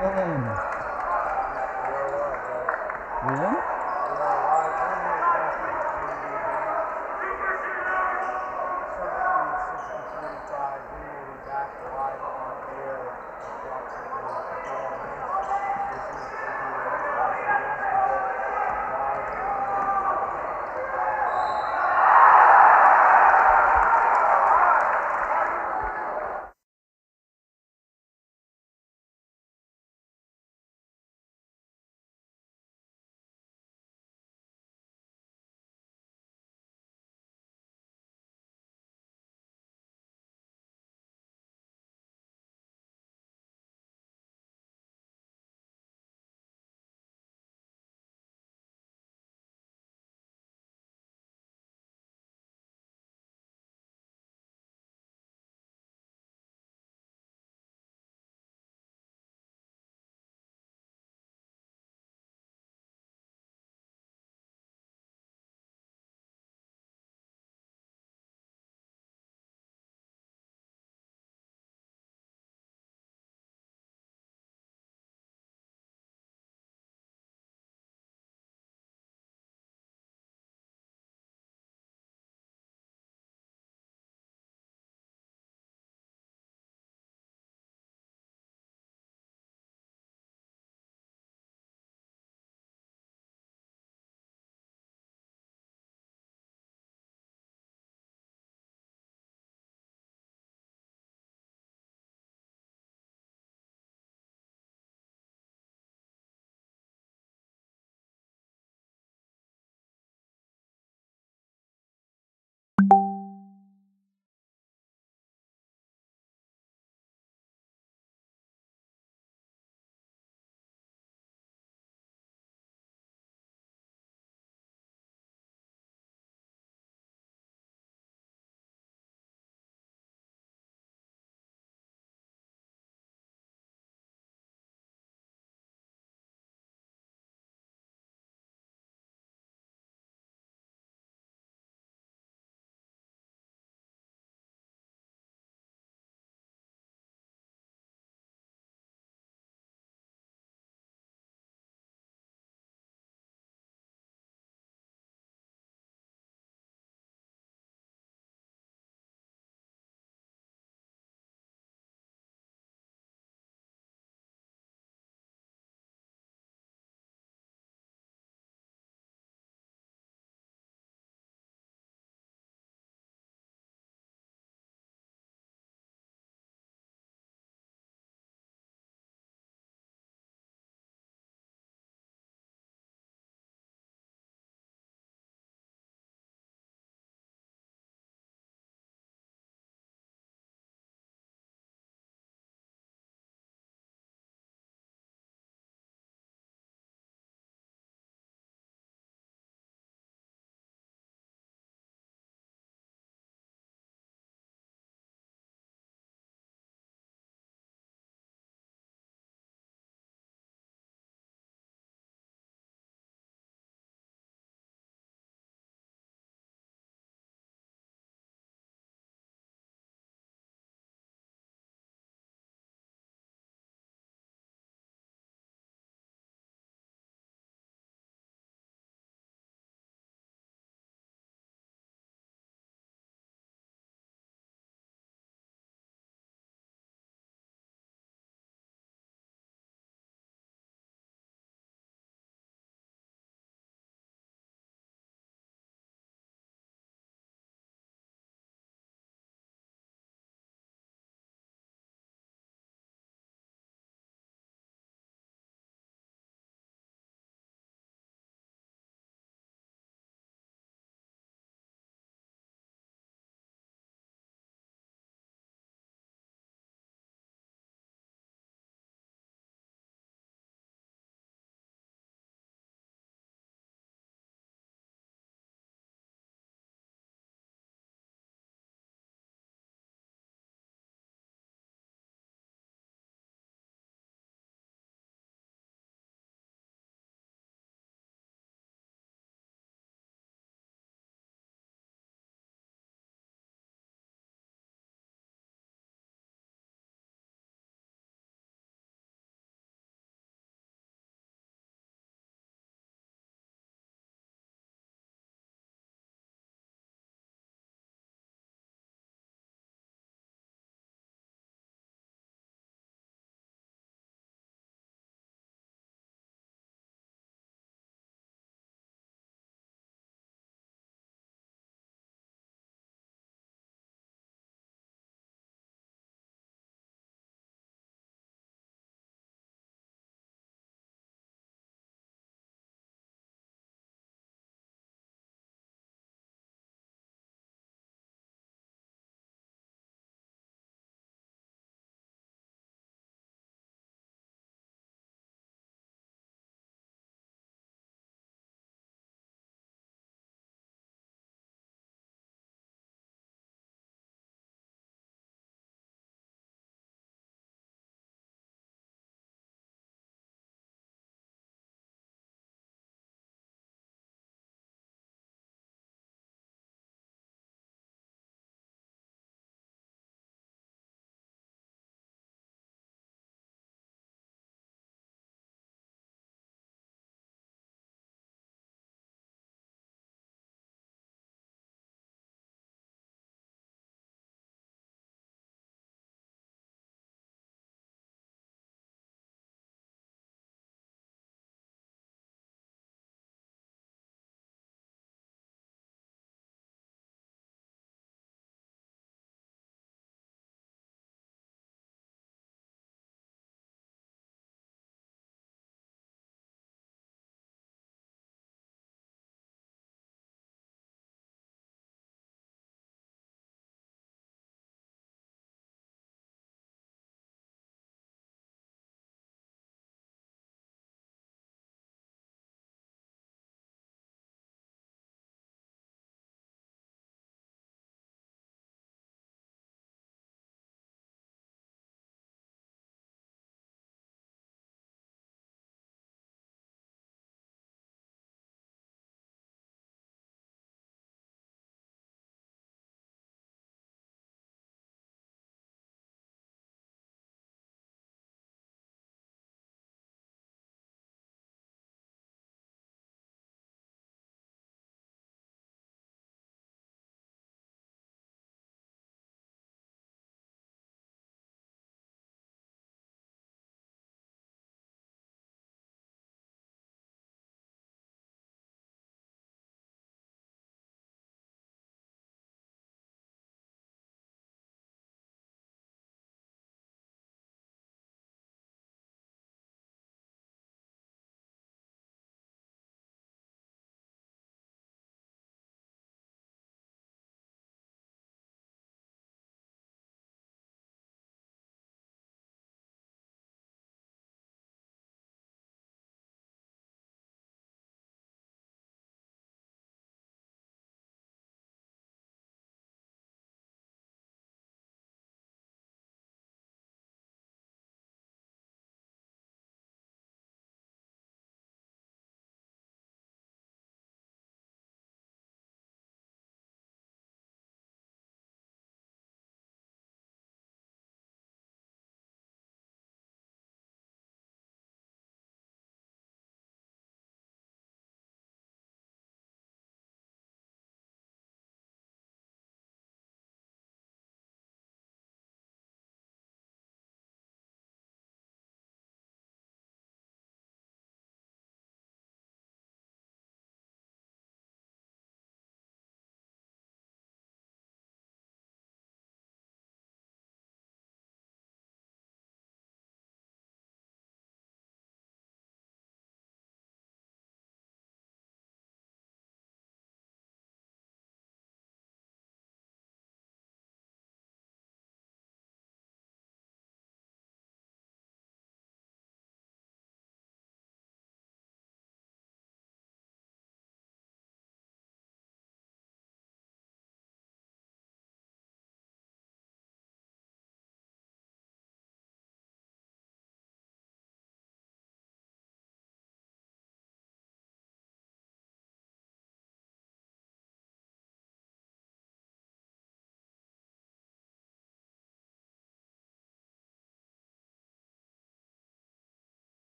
in. We in?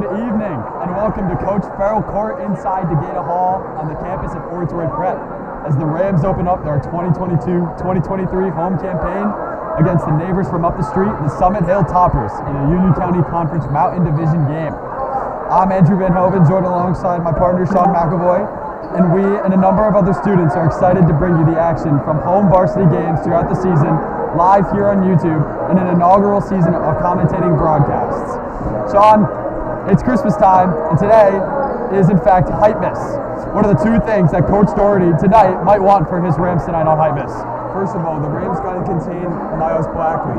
Good evening, and welcome to Coach Farrell Court inside DeGata Hall on the campus of Oratory Prep as the Rams open up their 2022-2023 home campaign against the neighbors from up the street, the Summit Hill Toppers, in a Union County Conference Mountain Division game. I'm Andrew Van Hoven, joined alongside my partner Sean McAvoy, and we and a number of other students are excited to bring you the action from home varsity games throughout the season, live here on YouTube, in an inaugural season of commentating broadcasts. Sean, it's Christmas time, and today is in fact Hypemas. What are the two things that Coach Doherty tonight might want for his Rams tonight on Hypemas? First of all, the Rams got to contain Miles Blackley.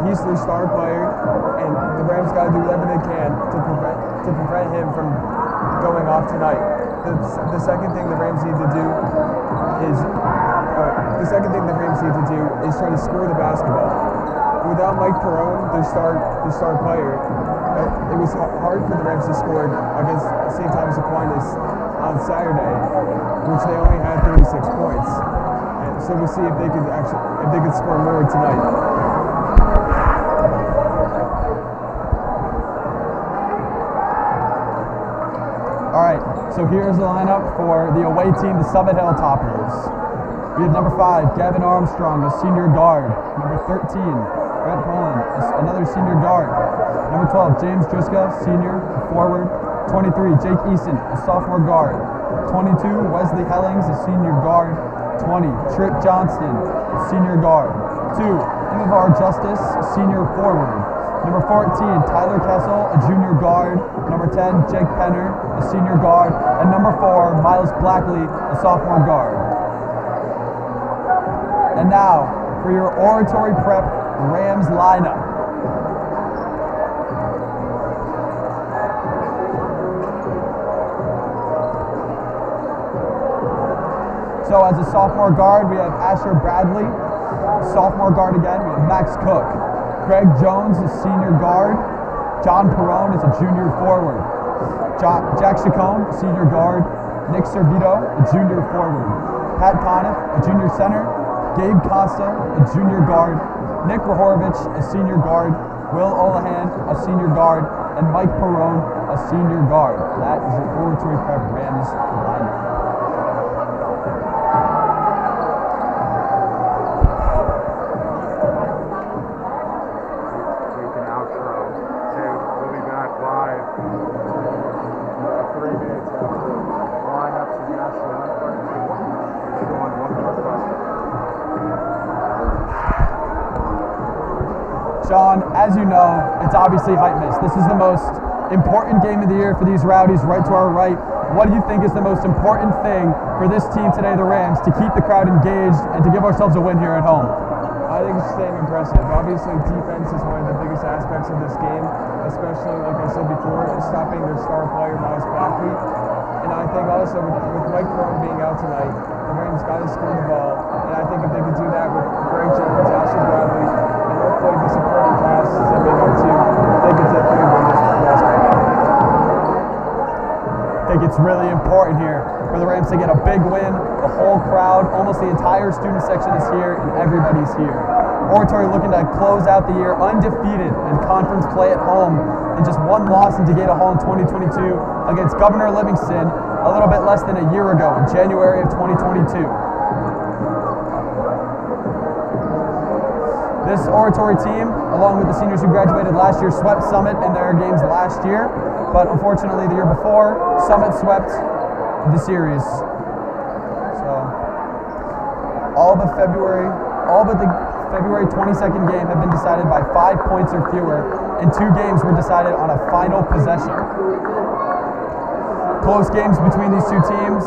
He's their star player, and the Rams got to do whatever they can to prevent him from going off tonight. The second thing the Rams need to do is try to score the basketball. Without Mike Perrone, their star player, it was hard for the Rams to score against St. Thomas Aquinas on Saturday, which they only had 36 points. And so we'll see if they could score more tonight. All right, so here's the lineup for the away team, the Summit Hill Toppers. We have number 5, Gavin Armstrong, a senior guard. Number 13, Brett Poland, another senior guard. Number 12, James Driska, senior forward. 23, Jake Easton, a sophomore guard. 22, Wesley Hellings, a senior guard. 20, Tripp Johnston, senior guard. 2, Imavar Justice, senior forward. Number 14, Tyler Kessel, a junior guard. Number 10, Jake Penner, a senior guard. And number 4, Miles Blackley, a sophomore guard. And now, for your Oratory Prep Rams lineup. So as a sophomore guard, we have Asher Bradley. Sophomore guard again, we have Max Cook. Craig Jones is senior guard. John Perrone is a junior forward. Jack Chacon, senior guard. Nick Servito, a junior forward. Pat Conniff, a junior center. Gabe Costa, a junior guard. Nick Rahorovich, a senior guard. Will Olahan, a senior guard. And Mike Perrone, a senior guard. That is your Oratory Prep Rams lineup. Sean, as you know, it's obviously Hypemas. This is the most important game of the year for these rowdies right to our right. What do you think is the most important thing for this team today, the Rams, to keep the crowd engaged and to give ourselves a win here at home? I think it's staying impressive. Obviously, defense is one of the biggest aspects of this game, especially, like I said before, stopping their star player, Miles Blackley. And I think also with Mike Perrone being out tonight, the Rams got to score the ball. And I think if they could do that with Greg Jones, Asher Bradley, and hopefully the supporting cast stepping up too, they could definitely win this basketball game. I think it's really important here for the Rams to get a big win. The whole crowd, almost the entire student section is here, and everybody's here. Oratory looking to close out the year undefeated in conference play at home, and just one loss in DeGata Hall in 2022 against Governor Livingston a little bit less than a year ago in January of 2022. This Oratory team, along with the seniors who graduated last year, swept Summit in their games last year, but unfortunately the year before, Summit swept the series. So, all but the February 22nd game have been decided by 5 points or fewer, and 2 games were decided on a final possession. Close games between these two teams,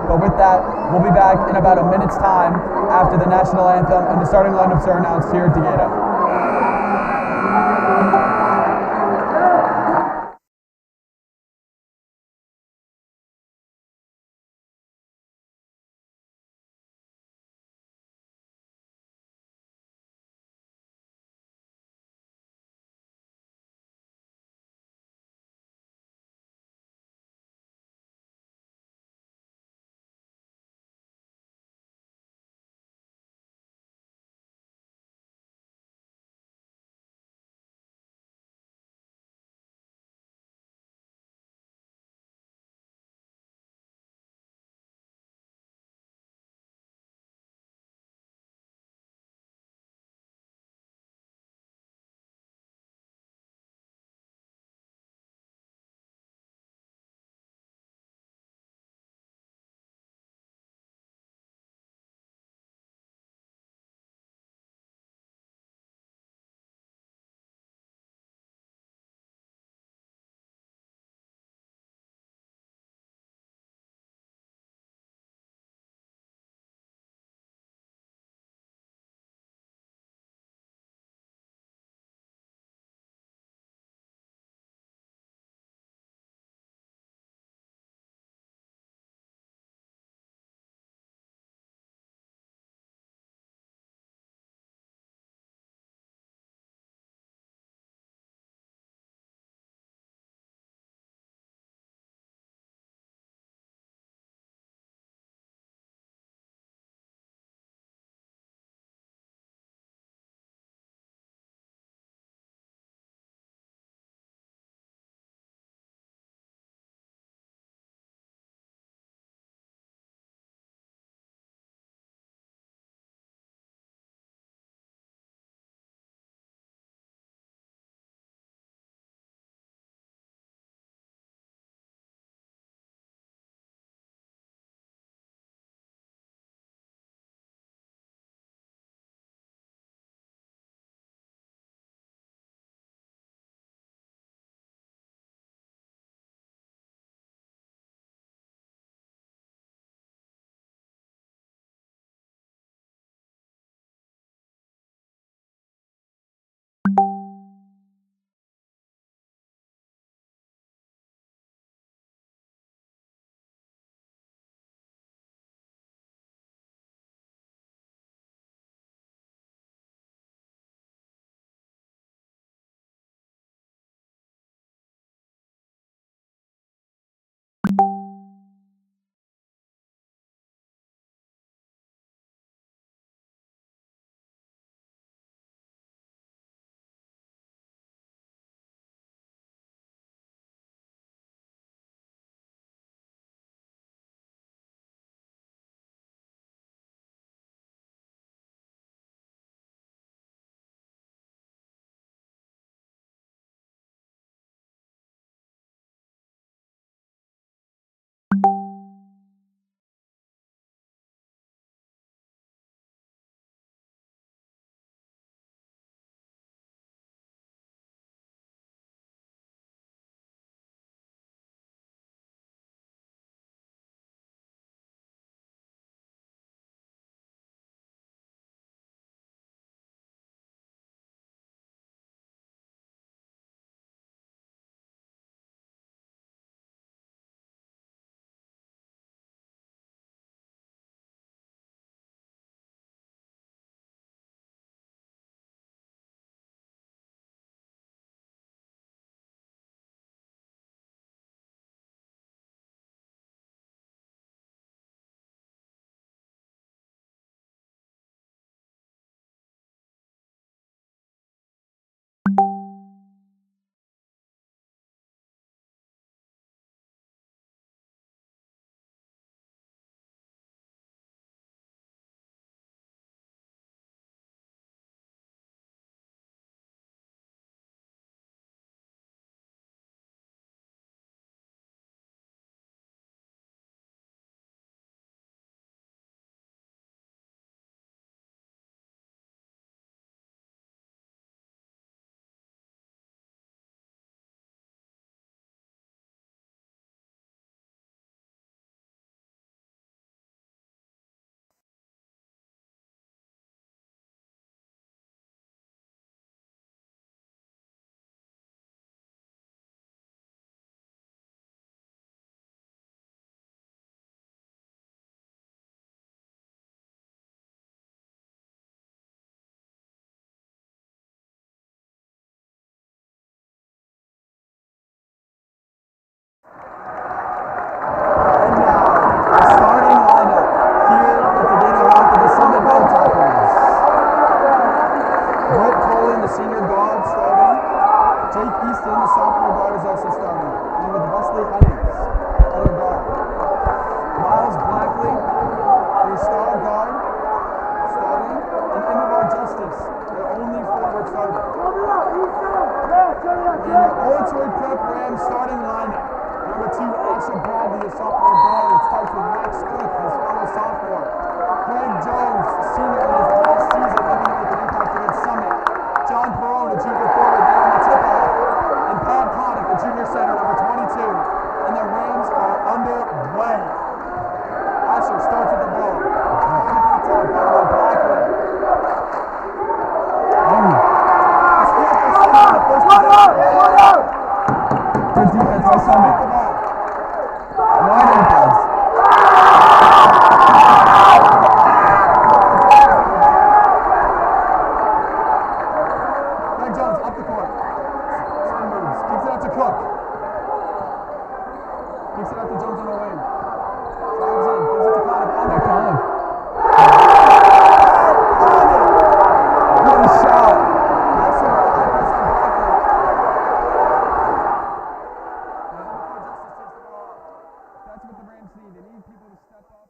but with that, we'll be back in about a minute's time after the national anthem and the starting lineups are announced here at DeGata. Easton, the sophomore guard, is also starting, along with Wesley Hennings, other guard. Miles Blackley, their star guard, starting, and Imamar Justice, their only forward starter. In the Oratory Prep Rams starting lineup, number 2, Asher Bradley, a sophomore guard. It starts with Max Cook, his fellow sophomore. Greg Jones, senior in his last season, looking to make an impact against Summit. John Perone, a junior forward, there on the tip-off. And Pat Connick, a junior center, number 22. And the Rams are underway. Asher starts with the ball. Connick on top, guarded by Blackley. Good defense by Summit. Wide opens. Greg Jones up the court. Spin moves. Kicks it out to Cook. Kicks it out to Jones on the wing. Drives in. Gives it to Connick on the Connick. What a shot. Massive high press on Blackley. That's what the Rams need. They need people to step up.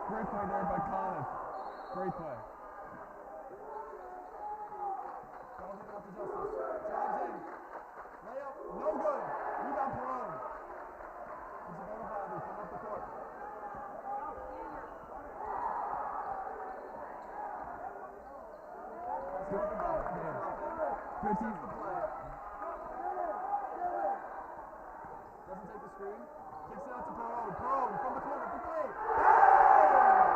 Great play there by Connick. Great play. Ball given out to Justice. Drives in. Layup. No good. Rebound Perone. Gives the ball to Bradley. Come up the court. Good teams to play. Doesn't take the screen. Kicks it out to Perone. Perone from the corner for three.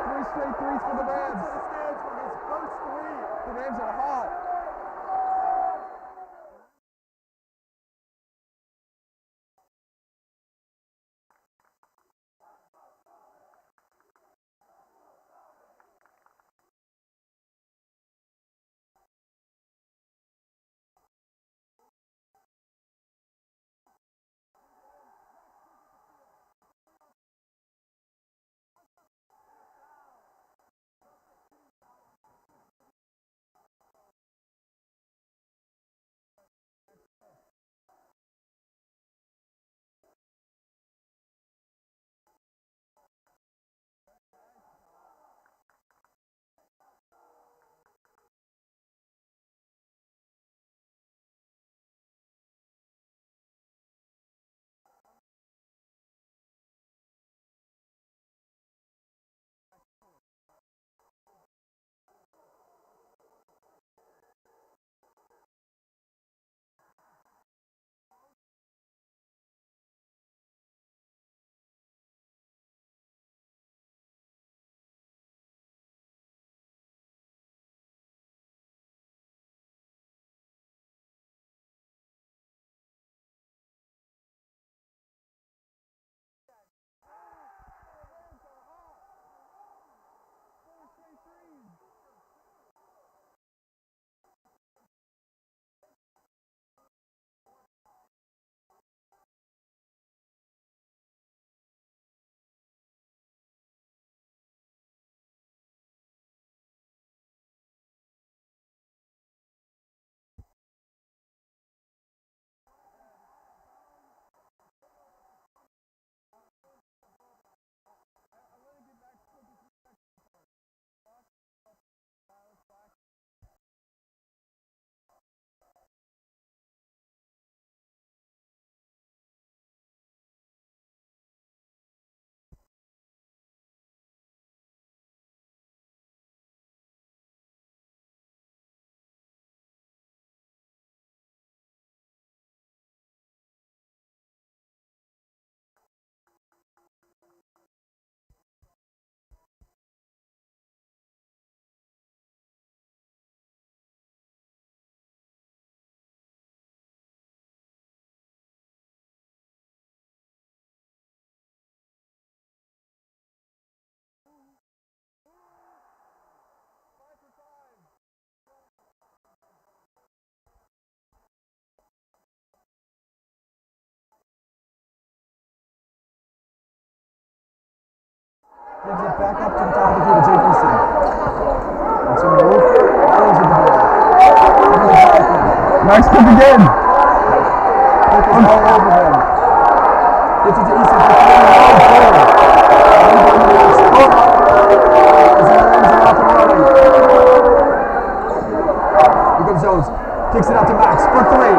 Three straight threes for the Rams. To the stands for his first three. The Rams are hot. Gives it back up to the top of the key to JPC. That's a move. Follows with the ball. Max kick again. Pick is all over him. Gets it to Easton for 3. As the Rams are off and running. Here comes Jones. Kicks it out to Max for 3.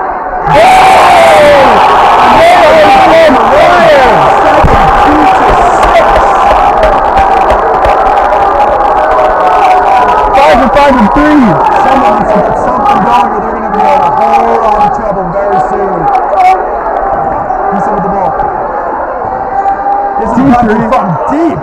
Five and 3. Someone needs to get something going or they're going to be in a whole lot of trouble very soon. He's in with the ball. This is from deep.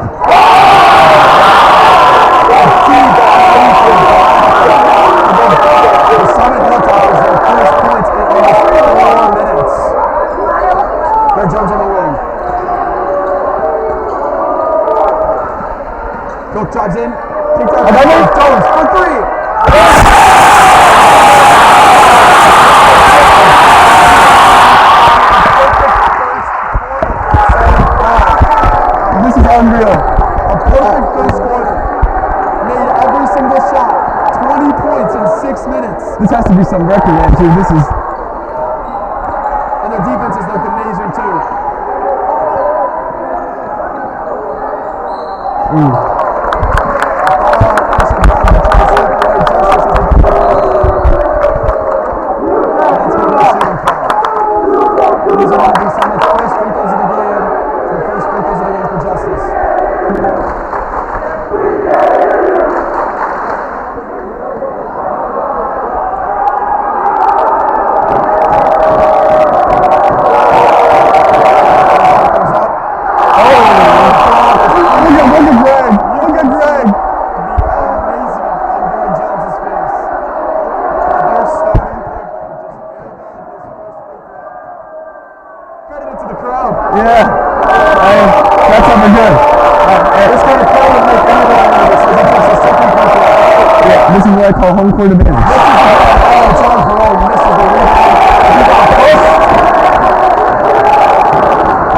The Summit Hilltoppers their first points in almost 4 minutes. They're Jones on the wing. Cook drives in. Kicked out to Jones for 3. This is unreal. A perfect first quarter. Made every single shot. 20 points in 6 minutes. This has to be some record, man, too. This is. And their defense has looked amazing, too. These are going to be some of the first free throws of the game. The first free throws of the game for Justice. Yeah, that's something good. This kind of play would make anybody nervous because it takes a second control. Yeah, this is what I call home court advantage. John Perot misses the rebound. He got pushed.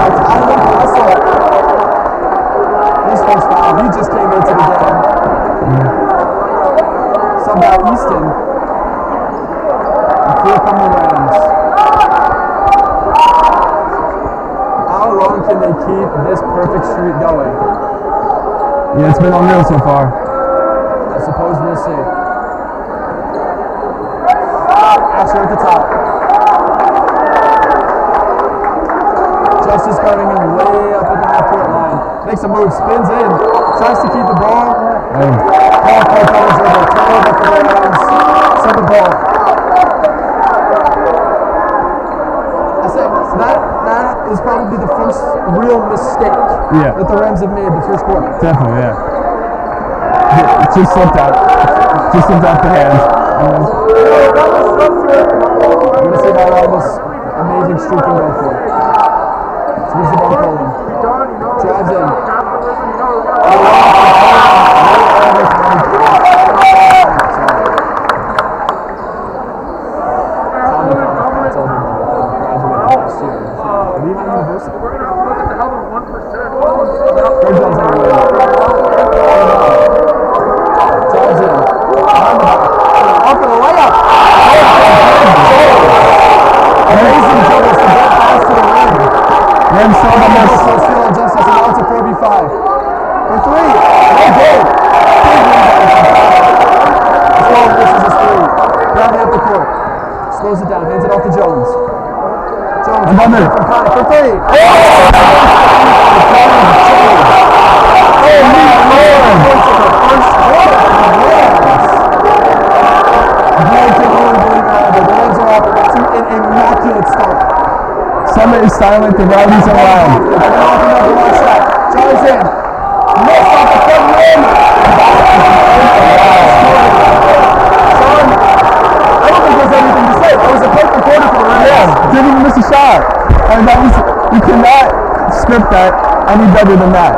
It's Adam Russell. His first foul. He just came into the game. Subbed out Easton. And here come the Rams. How long can they keep this perfect streak going? Yeah, it's been unreal so far. I suppose we'll see. Asher at the top. Justice guarding him way up at the half-court line. Makes a move, spins in, tries to keep the ball. Ball comes over, turnover for the Rams. Set the ball. That is probably the first real mistake that the Rams have made the first quarter. Definitely, yeah. It just slipped out. Just slipped out the hand. I'm going to see how long this amazing streak can go for. So here's the ball rolling. Drives in. University. We're going to look at the other 1%. Drives in. Off for the layup. Amazing dribbles to get past to the rim. Rams still on this. Still on Justice, and now it's a 4v5. For 3. No good. Big rebound. Sloan misses his 3. Bradley up the court. Slows it down. Hands it off to Jones. Jones from Connor for 3. Oh, an immaculate start. Summit is silent, the rowdies are loud. Drives in. Missed off the front rim. Sean, I don't think there's anything to say. That was a perfect quarter for the Rams. Yeah, didn't even miss a shot. I mean, you cannot script that any better than that.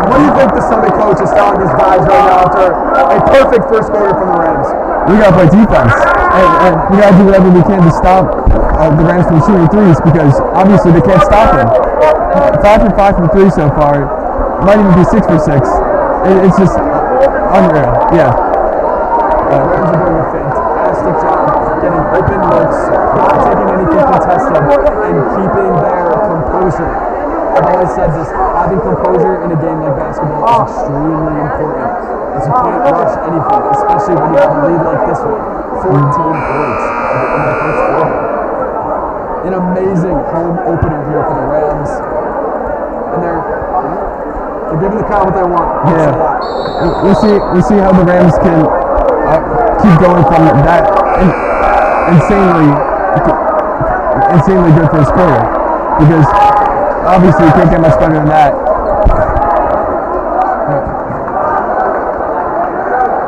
What do you think the Summit coach is telling his guys right now after a perfect first quarter from the Rams? We got to play defense, and we got to do whatever we can to stop the Rams from shooting threes because obviously they can't stop them. 5 for 5 from 3 so far. might even be 6 for 6. It's just unreal. Yeah. The Rams are doing a fantastic job getting open looks, not taking anything contested, and keeping their composure. I've always said this, having composure in a game like basketball is extremely important, as you can't rush anything, especially when you have a lead like this one, 14 points in the first quarter. An amazing home opener here for the Rams, and they're giving the crowd what they want. Yeah. We'll see how the Rams can keep going from that insanely good first quarter, because obviously you can't get much better than that.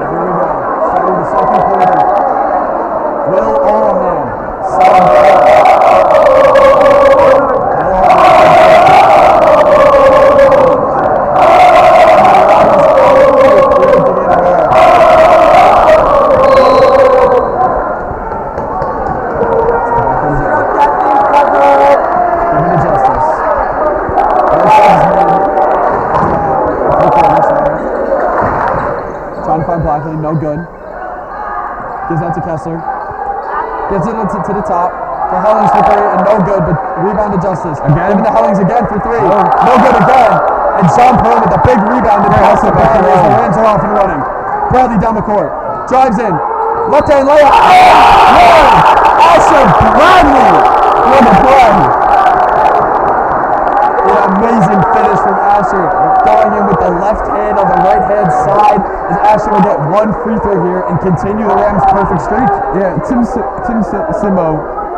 Here we go. Starting the second quarter. Will Orahan sub no good. Gives that to Kessler. Gets it to the top. For Hellings for 3 and no good, but rebound to Justice. Again? Giving to Hellings again for 3. No good again. And Sean Pearl with the big rebound and pass to Bradley as the Rams are off and running. Bradley down the court. Drives in. Left hand layup. Asher Bradley with the play. An amazing finish from Asher. Going in with the left hand on the right hand side as Asher will get one free throw here and continue the Rams' perfect streak. Yeah, Tim Simo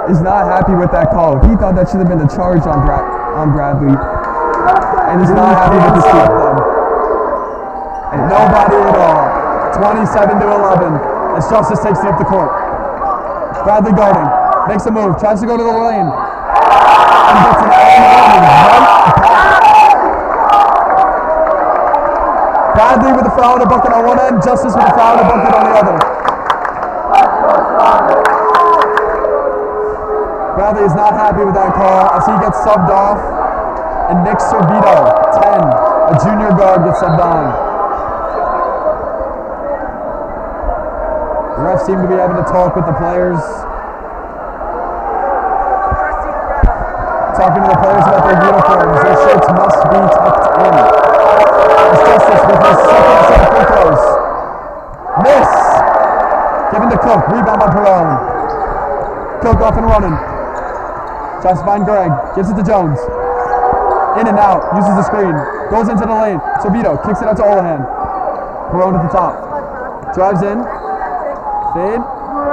is not happy with that call. He thought that should have been the charge on Bradley, and is not happy with the steal. And nobody at all. 27 to 11 as Justice takes it up the court. Bradley guarding, makes a move, tries to go to the lane, and gets an Bradley with a foul and a bucket on one end, Justice with a foul and a bucket on the other. Bradley is not happy with that call as he gets subbed off, and Nick Servito, 10, a junior guard, gets subbed on. The refs seem to be having to talk with the players. Talking to the players about their uniforms. Their shirts must be tucked in. It's Justice with his second set of free throws. Miss! Given to Cook. Rebound by Perone. Cook off and running. Tries to find Greg. Gives it to Jones. In and out. Uses the screen. Goes into the lane. Servito kicks it out to Olahan. Perone at the top. Drives in. Fade.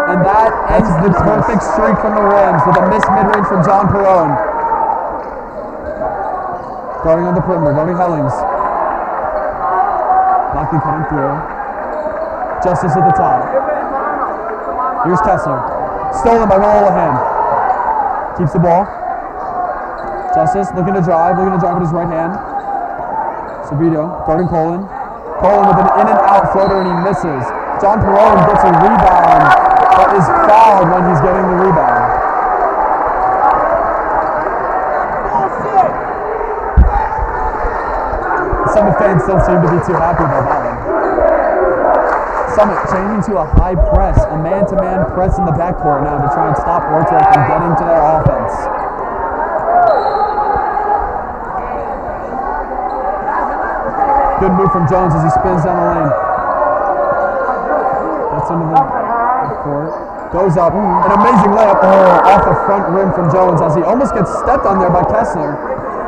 And that ends the perfect streak from the Rams with a missed mid-range from John Perone. Guarding on the perimeter, guarding Hellings. Blocking coming through. Justice at the top. Here's Kessler. Stolen by Olahan. Keeps the ball. Justice looking to drive with his right hand. Servito guarding Colin. Colin with an in and out floater and he misses. John Perone gets a rebound, but is fouled when he's getting the rebound. Summit fans still seem to be too happy about that one. Summit changing to a high press, a man-to-man press in the backcourt now to try and stop Oratory from getting to their offense. Good move from Jones as he spins down the lane. Gets into the court. Goes up. An amazing layup off the front rim from Jones as he almost gets stepped on there by Kessler.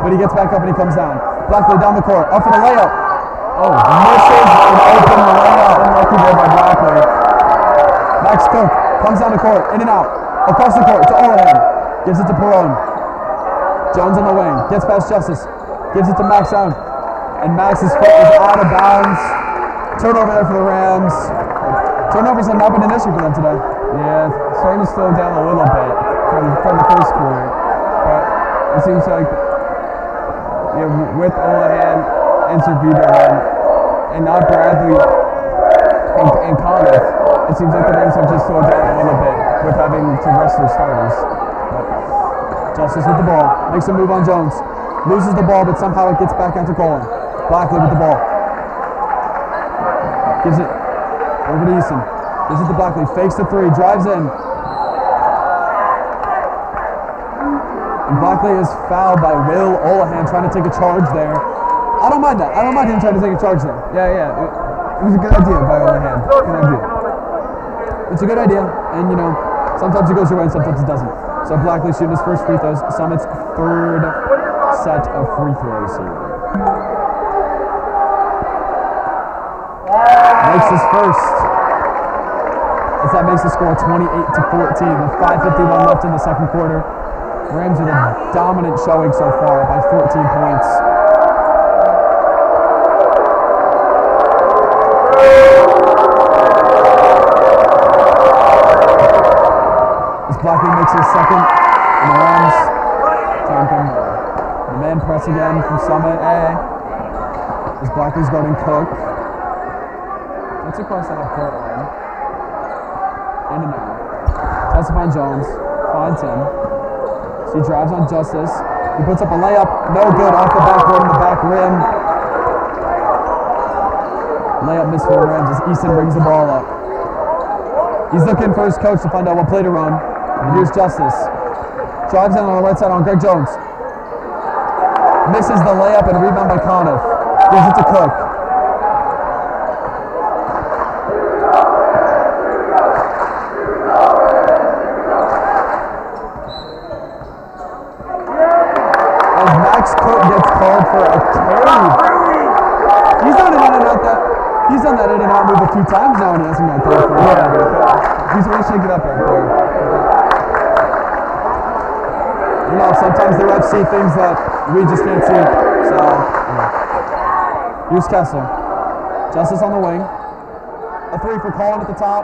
But he gets back up and he comes down. Blackley down the court. Up for the layup. Misses an open layup. Unlucky there by Blackley. Max Cook comes down the court. In and out. Across the court to Olahan. Gives it to Perone. Jones on the wing. Gets past Justice. Gives it to Max out. And Max's foot is out of bounds. Turnover there for the Rams. Turnovers have not been an issue for them today. Yeah, it's starting to slow down a little bit from the first quarter. But it seems like with Olahan and Servito and not Bradley and Conniff, it seems like the Rams have just slowed down a little bit with having to rest their starters. But Justice with the ball. Makes a move on Jones. Loses the ball, but somehow it gets back out to Colin. Blackley with the ball. Gives it over to Easton. Gives it to Blackley. Fakes the three. Drives in. And Blackley is fouled by Will Olahan trying to take a charge there. I don't mind that. I don't mind him trying to take a charge there. Yeah. It was a good idea by Olahan. Good idea. It's a good idea, and you know, sometimes it goes your way and sometimes it doesn't. So Blackley shooting his first free throws. Summit's third set of free throws here. Makes his first. As that makes the score 28-14 with 5:51 left in the second quarter. Rams with a dominant showing so far by 14 points. As Blackley makes his second, and the Rams try and come more. The man press again from Summit. As Blackley's guarding Cook. That's across the half court line. In and out. Tries to find Jones. Finds him. So he drives on Justice. He puts up a layup. No good. Off the backboard in the back rim. Layup missed for the Rams as Easton brings the ball up. He's looking for his coach to find out what play to run. And here's Justice. Drives in on the right side on Greg Jones. Misses the layup and rebound by Conniff. Gives it to Cook. As Max Cook gets called for a carry. He's done it in and out that. He's done that in and out move a few times now and he hasn't got called for it. He's really shaking up right there. You know, sometimes the refs see things that we just can't see. So, here's Kessler. Justice on the wing. A three for Colin at the top.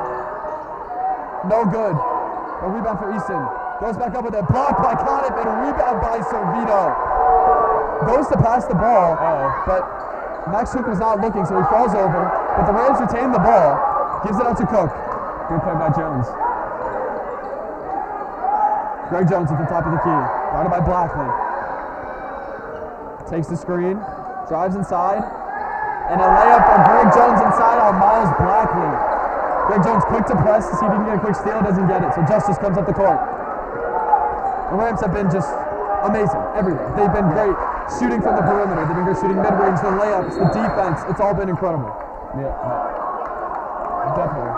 No good. A rebound for Easton. Goes back up with a block by Conniff and a rebound by Servito. Goes to pass the ball, but Max Cook was not looking, so he falls over. But the Rams retain the ball. Gives it out to Cook. Good play by Jones. Greg Jones at the top of the key. Guarded by Blackley. Takes the screen. Drives inside. And a layup from Greg Jones inside on Miles Blackley. Greg Jones quick to press to see if he can get a quick steal. Doesn't get it, so Justice comes up the court. The Rams have been just amazing everywhere. They've been great shooting from the perimeter. They've been great shooting mid-range, the layups, the defense. It's all been incredible. Yeah. Definitely.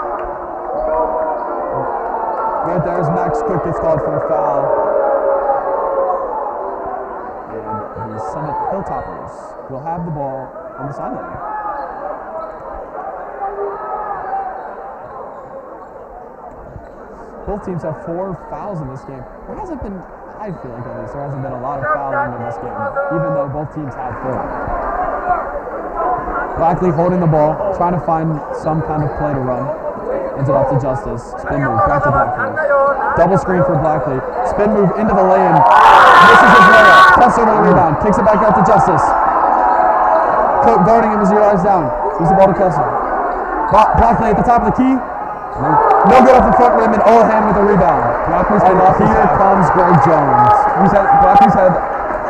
Right there as Max Cook gets called for a foul. And the Summit Hilltoppers will have the ball on the sideline. Both teams have 4 fouls in this game. There hasn't been, I feel like at least, there hasn't been a lot of fouling in this game, even though both teams have 4. Blackley holding the ball, trying to find some kind of play to run. Ends it off to Justice. Spin move, back to Blackley. Double screen for Blackley. Spin move into the lane. Misses his layup. Kessler with the rebound. Kicks it back out to Justice. Cook guarding him as he arrives down. Gives the ball to Kessler. Blackley at the top of the key. No good off the front rim, and Olahan with a rebound. And here comes Greg Jones. Blackley's had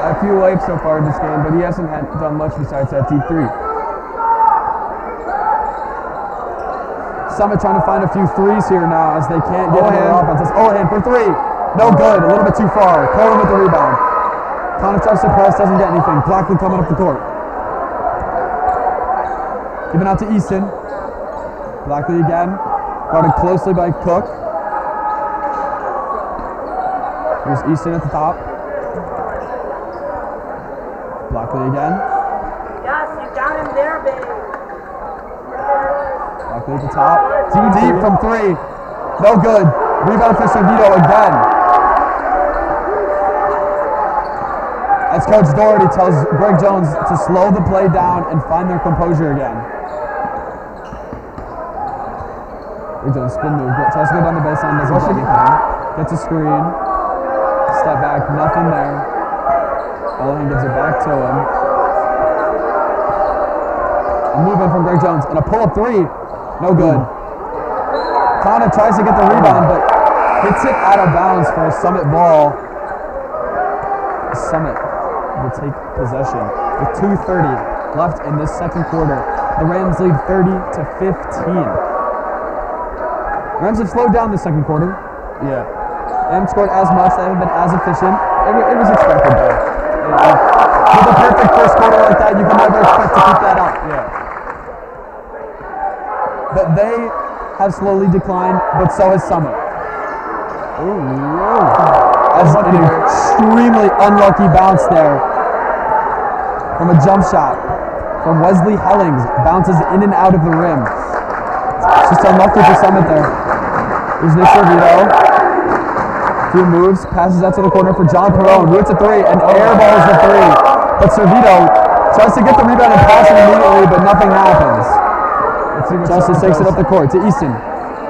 a few layups so far in this game, but he hasn't done much besides that deep three. Summit trying to find a few threes here now as they can't get their offense. It's Olahan for 3. No good. A little bit too far. Colin with the rebound. Connor tries to press, doesn't get anything. Blackley coming up the court. Giving out to Easton. Blackley again. Guarded closely by Cook. Here's Easton at the top. Blackley again. Yes, you got him there, baby. Blackley at the top. Deep from 3. No good. Rebound for Servito again. As Coach Doherty tells Greg Jones to slow the play down and find their composure again. Greg Jones spin move. Tries to go down the baseline. Doesn't get anything. Gets a screen. Step back. Nothing there. Olahan gives it back to him. A move in from Greg Jones. And a pull-up 3. No good. Connor tries to get the rebound, but hits it out of bounds for a Summit ball. Summit will take possession with 2:30 left in this second quarter. The Rams lead 30-15. Rams have slowed down the second quarter. Yeah. They haven't scored as much. They haven't been as efficient. It was expected though. With a perfect first quarter like that, you can never expect to keep that up. Yeah. But they have slowly declined, but so has Summit. As an extremely unlucky bounce there from a jump shot from Wesley Hellings. Bounces in and out of the rim. It's just unlucky for Summit there. Here's Nick Servito. Few moves, passes out to the corner for John Perone. Roots a three and airballs the three. But Servito tries to get the rebound and pass it immediately, but nothing happens. Justice takes it up the court to Easton.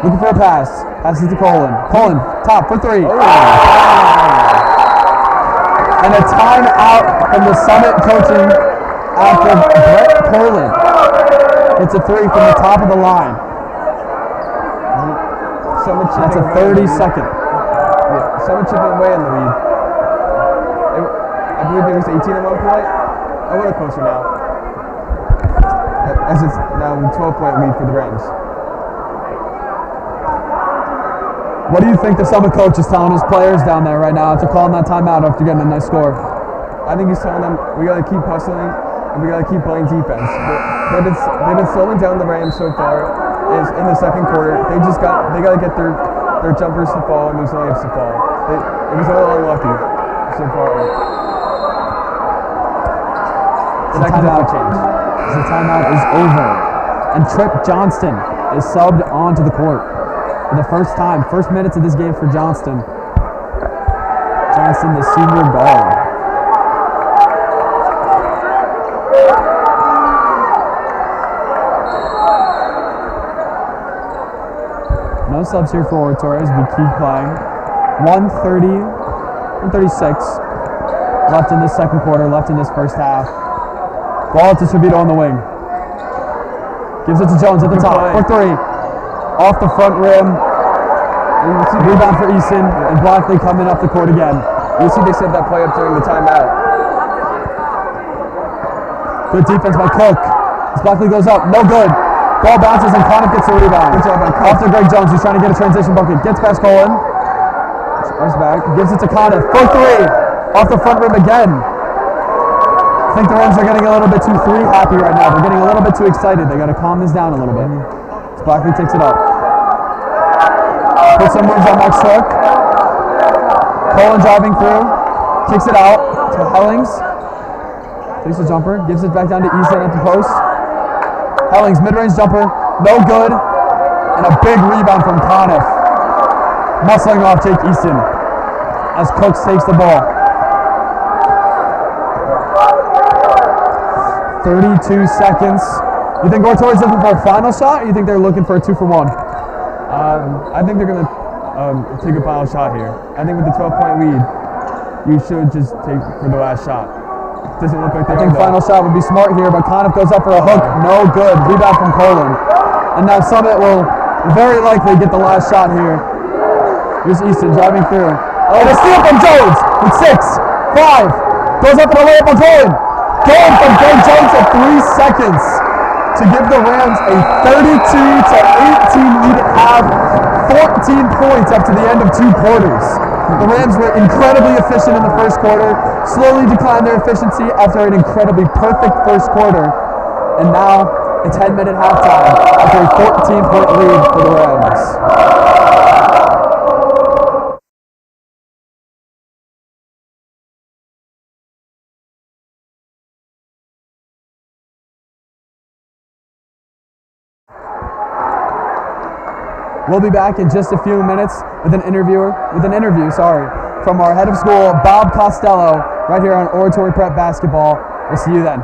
Looking for a pass. Passes to Colin. Colin, top for three. And a timeout from the Summit coaching after Brett Poland hits a three from the top of the line. That's a 30-second. Yeah, Summit chipping away in the lead. I believe it was 18 at one point. A little closer now. As it's now a 12-point lead for the Rams. What do you think the Summit coach is telling his players down there right now after calling that timeout after getting a nice score? I think he's telling them we got to keep hustling and we got to keep playing defense. They've been slowing down the Rams so far. Is in the second quarter. They got to get their jumpers to fall and their layups to fall. It was a little unlucky so far. The timeout is over, and Trip Johnston is subbed onto the court for the first time. First minutes of this game for Johnston. Johnston, the senior guard. No subs here for Oratory as we keep playing. 136 left in this second quarter, left in this first half. Ball to Servito on the wing. Gives it to Jones at the top for three. Off the front rim. Rebound for Easton, and Blackley coming up the court again. You see they set that play up during the timeout. Good defense by Cook. As Blackley goes up, no good. Ball bounces and Conniff gets the rebound. Good job by Cook. Off to Greg Jones, who's trying to get a transition bucket. Gets past Colin. Drives back, gives it to Conniff for three. Off the front rim again. I think the Rams are getting a little bit too three happy right now. They're getting a little bit too excited. They got to calm this down a little bit. As Blackley takes it up. Puts some moves on Max Hook. Colin driving through. Kicks it out to Hellings. Takes a jumper. Gives it back down to Easton at the post. Hellings, mid-range jumper. No good. And a big rebound from Conniff. Muscling off Jake Easton as Cooks takes the ball. 32 seconds. You think Oratory's looking for a final shot, or you think they're looking for a 2-for-1? I think they're going to take a final shot here. I think with the 12-point lead, you should just take for the last shot. Doesn't look like they I think final shot would be smart here, but Conniff goes up for a hook. No good. Rebound from Colin. And now Summit will very likely get the last shot here. Here's Easton driving through. And a steal from Jones with 6, 5. Goes up for the layup on Colin. Going from Greg Jones at 3 seconds to give the Rams a 32-18 lead at half, 14 points up to the end of 2 quarters. The Rams were incredibly efficient in the first quarter, slowly declined their efficiency after an incredibly perfect first quarter, and now a 10-minute halftime after a 14-point lead for the Rams. We'll be back in just a few minutes with an interview from our head of school, Bob Costello, right here on Oratory Prep Basketball. We'll see you then.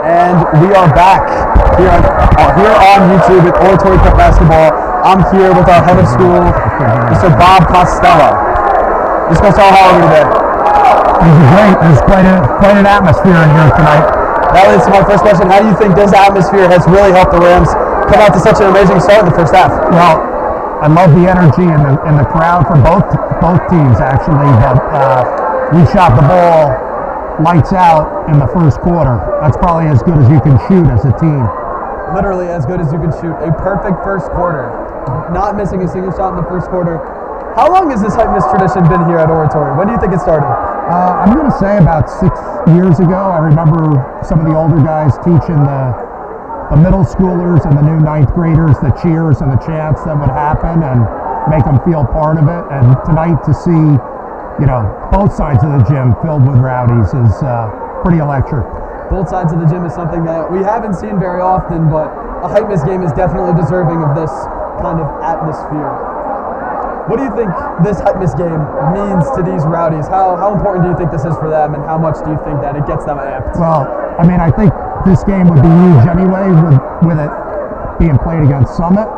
And we are back here on YouTube at Oratory Prep Basketball. I'm here with our head of school, Mr. Bob Costello. Mr. Costello, how are we today? These are great. There's quite an atmosphere in here tonight. That leads to my first question. How do you think this atmosphere has really helped the Rams come out to such an amazing start in the first half? Well, I love the energy in the crowd for both teams, actually. But we shot the ball lights out in the first quarter. That's probably as good as you can shoot as a team. Literally as good as you can shoot. A perfect first quarter. Not missing a single shot in the first quarter. How long has this hype miss tradition been here at Oratory? When do you think it started? I'm going to say about 6 years ago. I remember some of the older guys teaching the middle schoolers and the new 9th graders the cheers and the chants that would happen and make them feel part of it. And tonight to see, both sides of the gym filled with rowdies is pretty electric. Both sides of the gym is something that we haven't seen very often, but a hype miss game is definitely deserving of this kind of atmosphere. What do you think this hype miss game means to these rowdies? How important do you think this is for them, and how much do you think that it gets them amped? Well, I think this game would be huge anyway with it being played against Summit,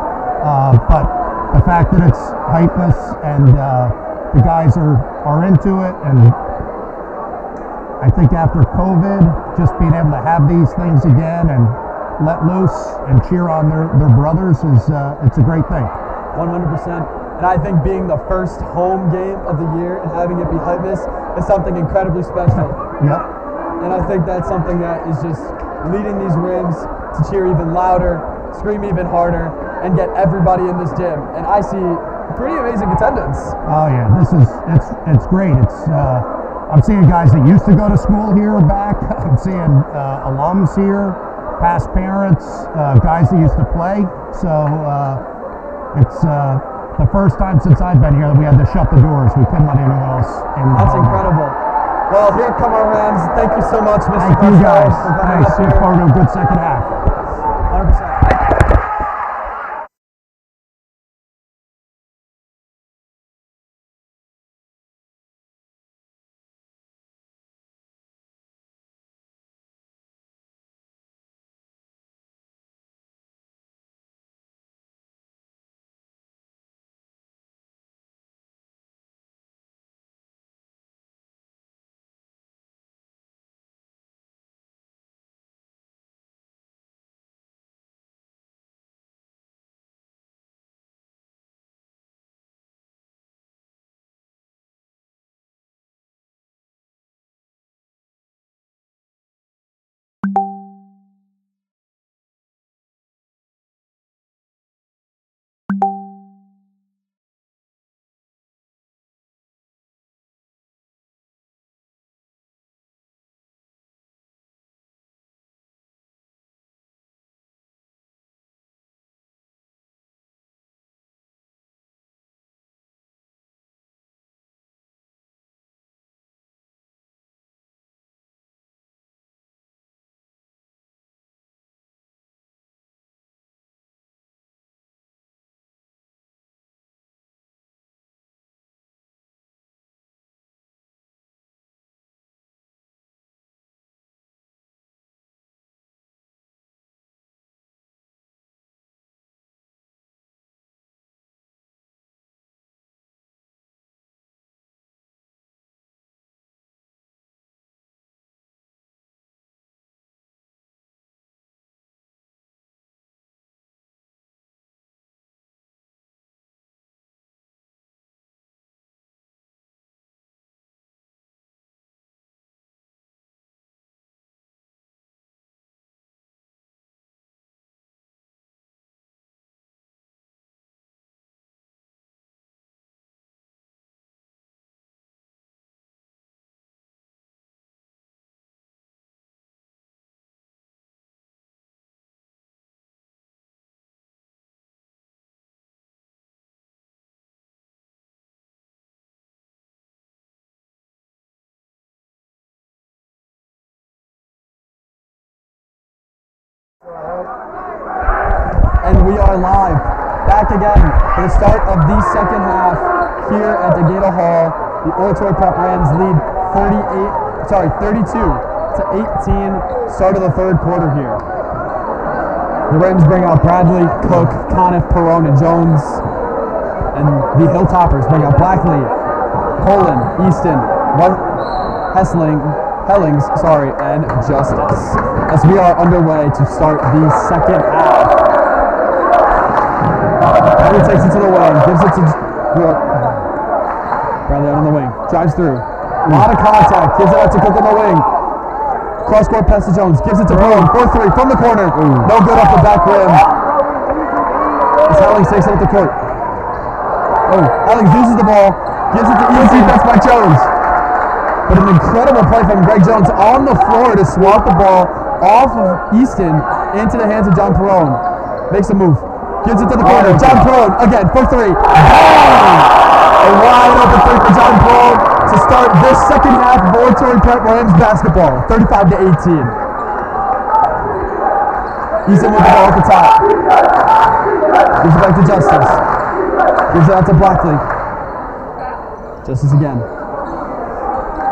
but the fact that it's hype miss and the guys are into it, and I think after COVID, just being able to have these things again and let loose and cheer on their brothers it's a great thing. 100%. And I think being the first home game of the year and having it be hype miss is something incredibly special. Yep. And I think that's something that is just leading these Rams to cheer even louder, scream even harder, and get everybody in this gym. And I see pretty amazing attendance. Oh yeah, it's great. I'm seeing guys that used to go to school here back. I'm seeing alums here, past parents, guys that used to play. So it's the first time since I've been here that we had to shut the doors. We couldn't let anyone else in. That's incredible. Well, here come our Rams. Thank you so much, Mr. Thank you guys. for coming Thanks. up here. Look forward to a good second half. 100%. And we are live, back again for the start of the second half here at the Gator Hall. The Oratory Prep Rams lead 32 18, start of the third quarter here. The Rams bring out Bradley, Cook, Conniff, Perone, and Jones. And the Hilltoppers bring out Blackley, Poland, Easton, Hellings, and Justice. As we are underway to start the second half. Bradley takes it to the wing, gives it to Bradley out on the wing, drives through. A lot of contact, gives it out to Cook on the wing. Cross-court pass to Jones, gives it to Brown, 4-3 from the corner. No good off the back rim. As Hellings takes it up the court. Hellings loses the ball, gives it to easy defense by Jones. But an incredible play from Greg Jones on the floor to swat the ball off of Easton into the hands of John Perone. Makes a move, gives it to the corner. John Perone again for 3. A wide open 3 for John Perone to start this second half of Oratory Prep Rams basketball, 35-18. Easton with the ball at the top. Gives it back to Justice. Gives it out to Blackley. Justice again.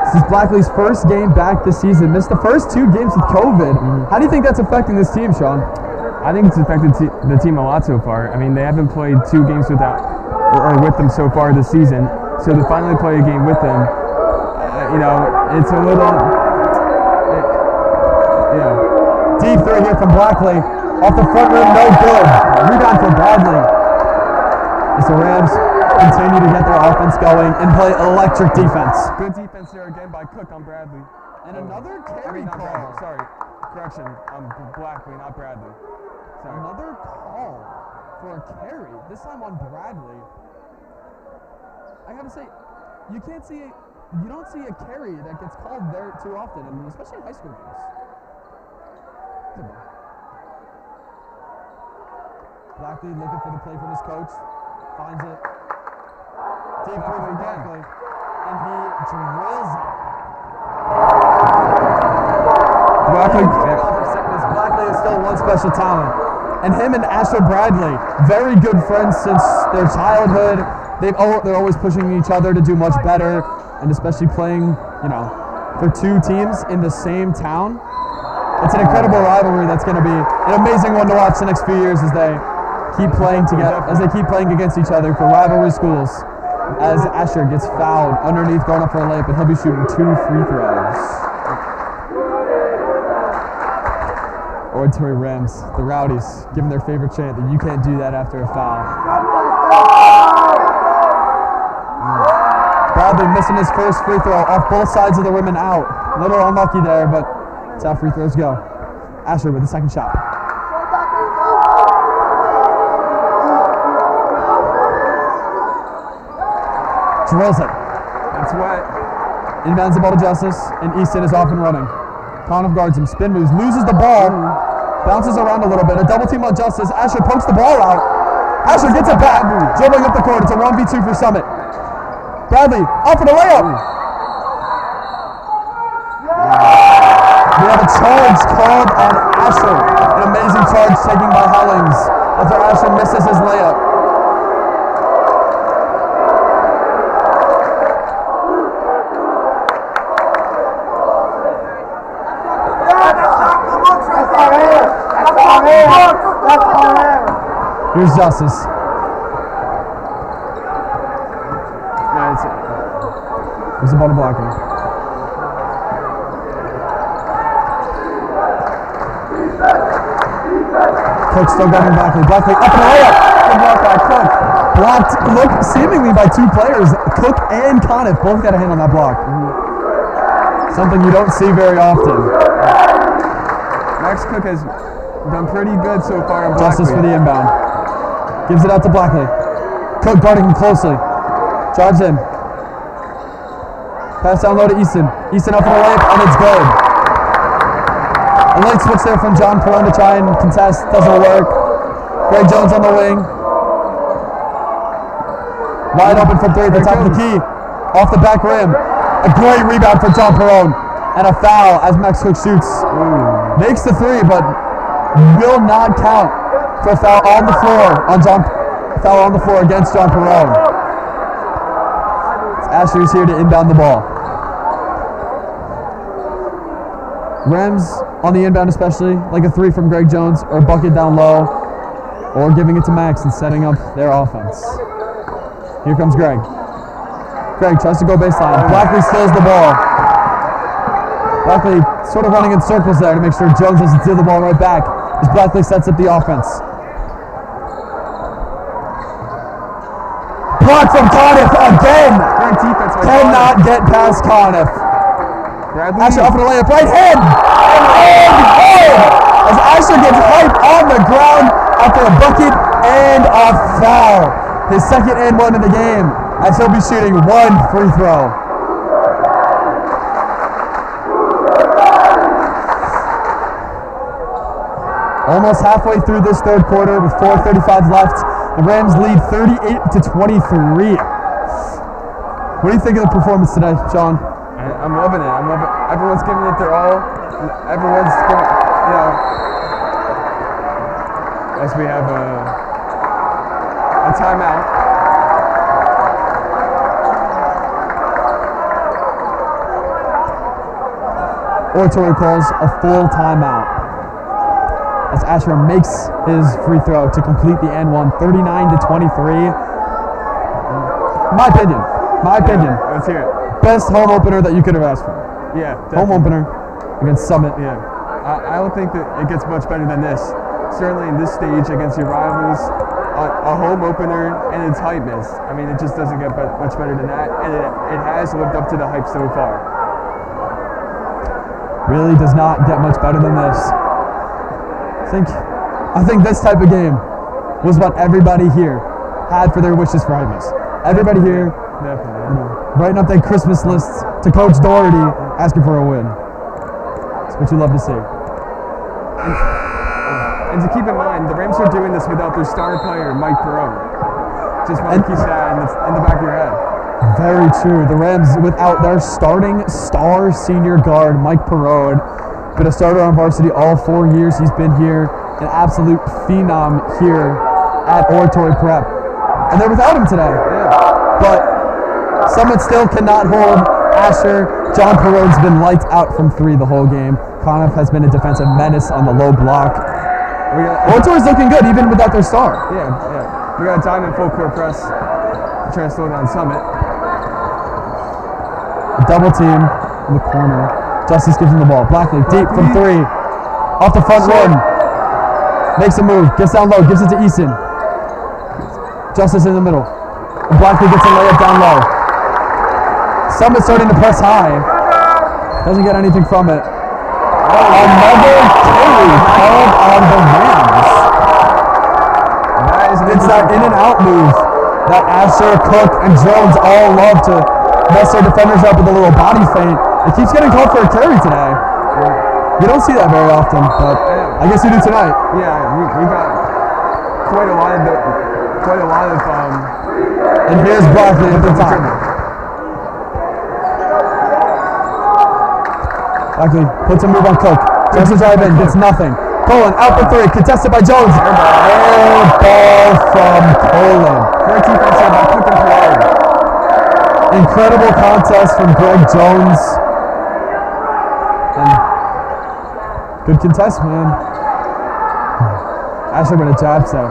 This is Blackley's first game back this season. Missed the first 2 games with COVID. How do you think that's affecting this team, Sean? I think it's affected the team a lot so far. I mean, they haven't played 2 games without or with them so far this season. So to finally play a game with them, it's a little, Deep 3 here from Blackley. Off the front rim, no good. Rebound for Bradley. As the Rams continue to get their offense going and play electric defense. Good defense there again by Cook on Bradley. And another carry not call. Bradley. Sorry, correction. Blackley, not Bradley. Sorry. Another call for a carry. This time on Bradley. I gotta say, you don't see a carry that gets called there too often, and especially in high school games. Blackley looking for the play from his coach. Finds it. Deep 3 for Blackley. And he drills it. Blackley is still one special talent. And him and Asher Bradley, very good friends since their childhood. They're always pushing each other to do much better, and especially playing, for 2 teams in the same town. It's an incredible rivalry that's going to be an amazing one to watch the next few years as they keep playing together, as they keep playing against each other for rivalry schools. As Asher gets fouled underneath, going up for a layup, and he'll be shooting 2 free throws. Oratory Rams, the Rowdies, giving their favorite chant that you can't do that after a foul. Bradley missing his first free throw off both sides of the rim and out. A little unlucky there, but that's how free throws go. Asher with the second shot. Drills it. That's wet. Inbounds the ball to Justice, and Easton is off and running. Conniff guards him, spin moves, loses the ball, bounces around a little bit. A double team on Justice. Asher pokes the ball out. Asher gets it back, dribbling up the court. It's a 1v2 for Summit. Bradley, up for the layup. We have a charge called on Asher. An amazing charge taken by Hellings after Asher misses his layup. Here's Justice. There's the ball to Blackley. Cook still going Blackley. Blackley up and layup. Good block by Cook. Blocked, seemingly by 2 players. Cook and Conniff both got a hand on that block. Something you don't see very often. Max Cook has done pretty good so far in Blackley. Justice for the inbound. Gives it out to Blackley. Cook guarding him closely. Drives in. Pass down low to Easton. Easton up for the layup, and it's good. A late switch there from John Perone to try and contest. Doesn't work. Greg Jones on the wing. Wide open from 3 at the top of the key. Off the back rim. A great rebound for John Perone. And a foul as Max Cook shoots. Makes the 3, but will not count for a foul on the floor against John Perone. Asher's here to inbound the ball. Rams on the inbound especially, like a 3 from Greg Jones or a bucket down low, or giving it to Max and setting up their offense. Here comes Greg. Greg tries to go baseline. Blackley steals the ball. Blackley sort of running in circles there to make sure Jones doesn't steal the ball right back as Blackley sets up the offense. Block from Conniff again! Great defense by Cannot get past Conniff. Bradley. Asher up for the layup, right hand! And good! As Asher gets hyped on the ground after a bucket and a foul. His second and one in the game, as he'll be shooting 1 free throw. Almost halfway through this third quarter with 4:35 left. The Rams lead 38-23. What do you think of the performance today, Sean? I'm loving it. Everyone's giving it their all. Everyone's giving, as we have a timeout. Oratory calls a full timeout as Asher makes his free throw to complete the and one, 39-23. My opinion. Let's hear it. Best home opener that you could have asked for. Yeah, Home opener against Summit. Yeah, I don't think that it gets much better than this. Certainly in this stage against your rivals, a home opener and its hypeness. I mean, it just doesn't get much better than that, and it has lived up to the hype so far. Really does not get much better than this. I think this type of game was what everybody here had for their wishes for hypeness. Everybody here Definitely. writing up their Christmas lists to Coach Doherty asking for a win. That's what you love to see. And to keep in mind, the Rams are doing this without their star player, Mike Perone. Just want to keep that in the back of your head. Very true. The Rams without their starting star senior guard, Mike Perone. Been a starter on varsity all 4 years he's been here. An absolute phenom here at Oratory Prep. And they're without him today. Yeah. But Summit still cannot hold Asher. John Perone's been lights out from 3 the whole game. Conniff has been a defensive menace on the low block. Oratory's looking good even without their star. Yeah. We got a diamond full court press. Trying to slow down Summit. A double team in the corner. Justice gives him the ball. Blackley deep from 3. Off the front rim. Makes a move. Gets down low. Gives it to Eason. Justice in the middle. And Blackley gets a layup down low. Summit starting to press high. Doesn't get anything from it. Another carry called on the Rams. It's that in and out move that Asher, Cook, and Jones all love to mess their defenders up with a little body feint. It keeps getting called for a carry today. You don't see that very often, but I guess you do tonight. Yeah, we got quite a lot of And here's Blackley at the top. Blackley puts a move on Cook. Tries to drive in, gets nothing. Colin out for 3, contested by Jones. Air ball from Colin. great defense here by Cook and Perone. Incredible contest from Greg Jones. And good contest, man. Asher with a jab set.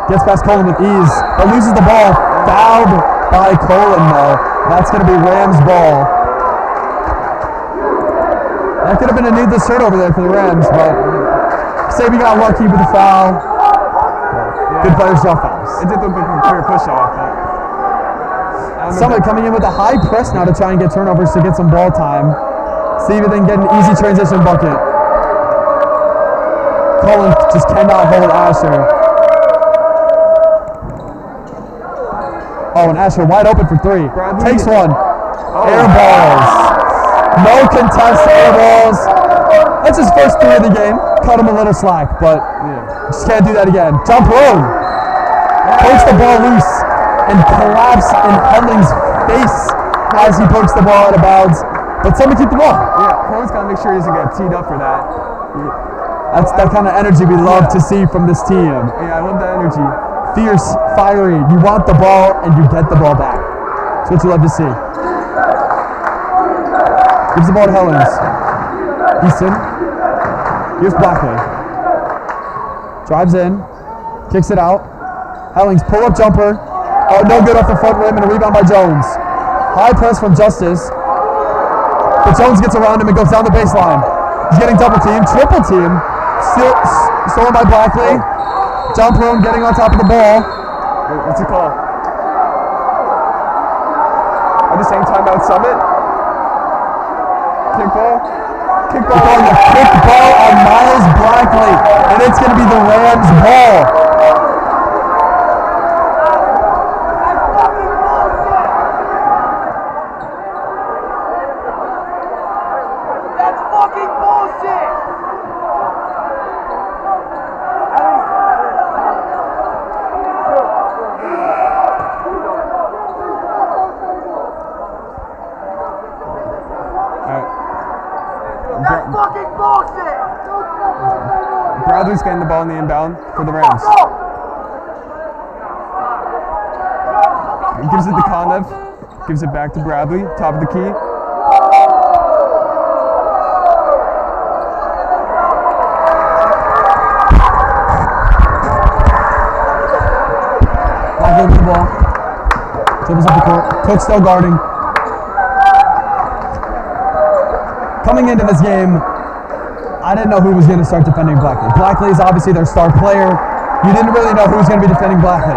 Gets past Colin with ease, but loses the ball. Fouled by Colin, though. That's going to be Rams' ball. That could have been a needless turnover there for the Rams, but Sabi got lucky with the foul. Good players draw fouls. It did look like a clear push-off, but Summit coming in with a high press now to try and get turnovers to get some ball time. See if they can get an easy transition bucket. Colin just cannot hold Asher. Oh, and Asher wide open for 3. Bradley. Takes one. Air balls. No contest air balls. That's his first 3 of the game. Cut him a little slack, but just can't do that again. John Perone pokes the ball loose and collapsed in Henling's face as he pokes the ball out of bounds. But somebody keep the ball. yeah, Perone's got to make sure he doesn't get teed up for that. That's that kind of energy we love to see from this team. Yeah, I love that energy. Fierce, fiery. You want the ball and you get the ball back. That's what you love to see. Gives the ball to Hellings. Easton. Here's Blackley. Drives in. Kicks it out. Hellings pull-up jumper. Oh, no good off the front rim and a rebound by Jones. High press from Justice. But Jones gets around him and goes down the baseline. He's getting double teamed, triple teamed. Still stolen by Blackley. John Perone getting on top of the ball. What's it called? Are they saying timeout Summit? Kickball? They're calling a kickball on Miles Blackley. And it's going to be the Rams ball. Bradley's getting the ball in the inbound for the Rams. He gives it to Connev. Gives it back to Bradley. Top of the key. Blackley with the ball. Dribbles up the court. Cook still guarding. Coming into this game, I didn't know who was going to start defending Blackley. Blackley is obviously their star player. You didn't really know who was going to be defending Blackley.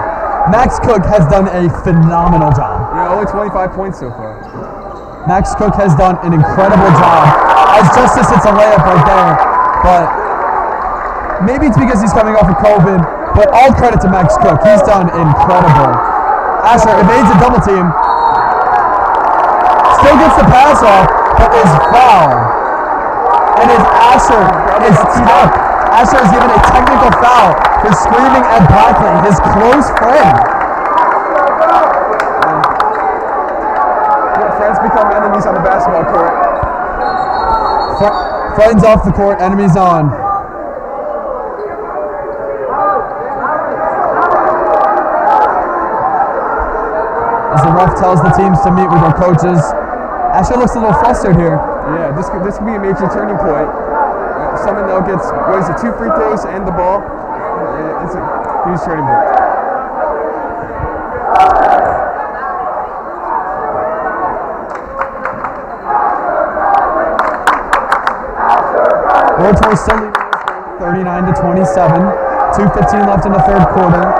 Max Cook has done a phenomenal job. Yeah, only 25 points so far. Max Cook has done an incredible job. As Justice hits a layup right there, but maybe it's because he's coming off of COVID, but all credit to Max Cook. He's done incredible. Asher evades a double team. Still gets the pass off, but is fouled. And as Asher is teed up, Asher is given a technical foul for screaming at Blackley, his close friend. Friends become enemies on the basketball court. Friends off the court, enemies on. As the ref tells the teams to meet with their coaches, Asher looks a little flustered here. Yeah, this could be a major turning point. Someone now gets, 2 free throws and the ball. It's a huge turning point. Oratory still leading 39-27. 2:15 left in the third quarter.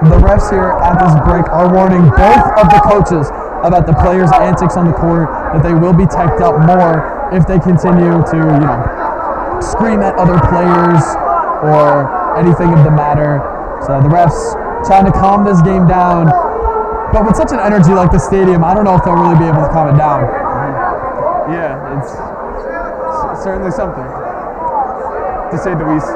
The refs here at this break are warning both of the coaches about the players' antics on the court, that they will be teched up more if they continue to, scream at other players or anything of the matter. So the refs trying to calm this game down, but with such an energy like the stadium, I don't know if they'll really be able to calm it down. Yeah, it's certainly something, to say the least.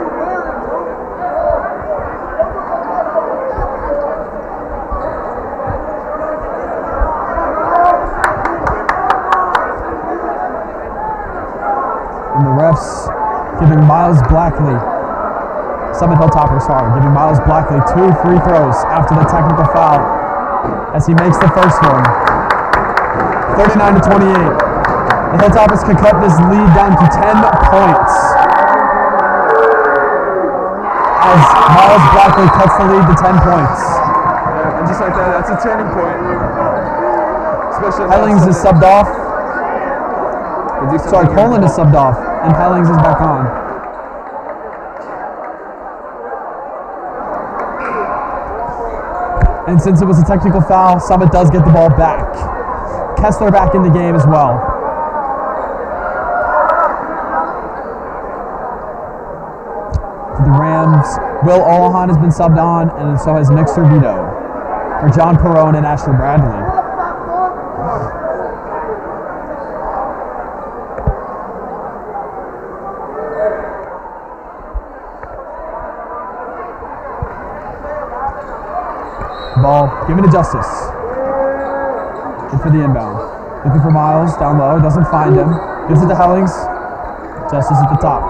And the refs giving Miles Blackley, Summit Hilltoppers, giving Miles Blackley 2 free throws after the technical foul as he makes the first one. 39-28. The Hilltoppers can cut this lead down to 10 points. As Miles Blackley cuts the lead to 10 points. Yeah, and just like that, that's a turning point. Especially Hellings is subbed off. Sorry, Poland is subbed off, and Hellings is back on. And since it was a technical foul, Summit does get the ball back. Kessler back in the game as well. For the Rams, Will Olahan has been subbed on, and so has Nick Servito. For John Perone and Asher Bradley. Ball given to Justice. Good for the inbound. Looking for Miles down low. Doesn't find him. Gives it to Hellings. Justice at the top.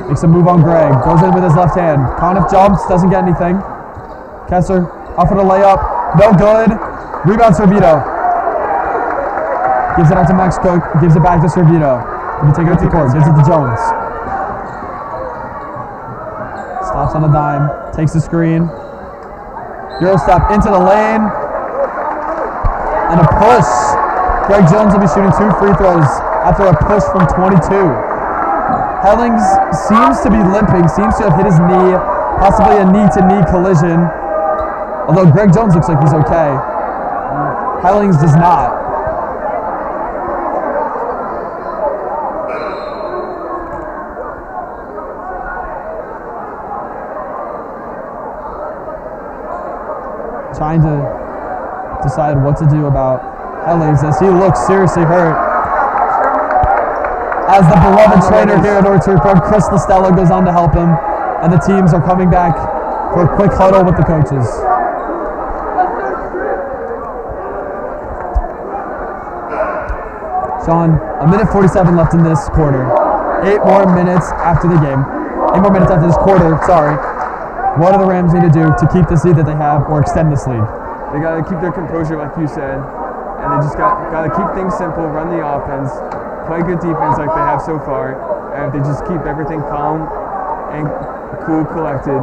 Makes a move on Greg. Goes in with his left hand. Conniff jumps. Doesn't get anything. Kessler off for the layup. No good. Rebound Servito. Gives it out to Max Cook. Gives it back to Servito. He can take it up the court. Gives it to Jones. Stops on a dime. Takes the screen. Euro step into the lane. And a push. Greg Jones will be shooting 2 free throws after a push from 22. Hellings seems to be limping, seems to have hit his knee, possibly a knee-to-knee collision. Although Greg Jones looks like he's okay. Hellings does not. Trying to decide what to do about Hellings as he looks seriously hurt. As the beloved trainer here at Oratory Prep, Chris Listello, goes on to help him, and the teams are coming back for a quick huddle with the coaches. Sean, 1:47 left in this quarter. 8 more minutes after the game. 8 more minutes after this quarter, sorry. What do the Rams need to do to keep this lead that they have or extend this lead? They got to keep their composure, like you said, and they just got to keep things simple, run the offense, play good defense like they have so far, and if they just keep everything calm and cool, collected,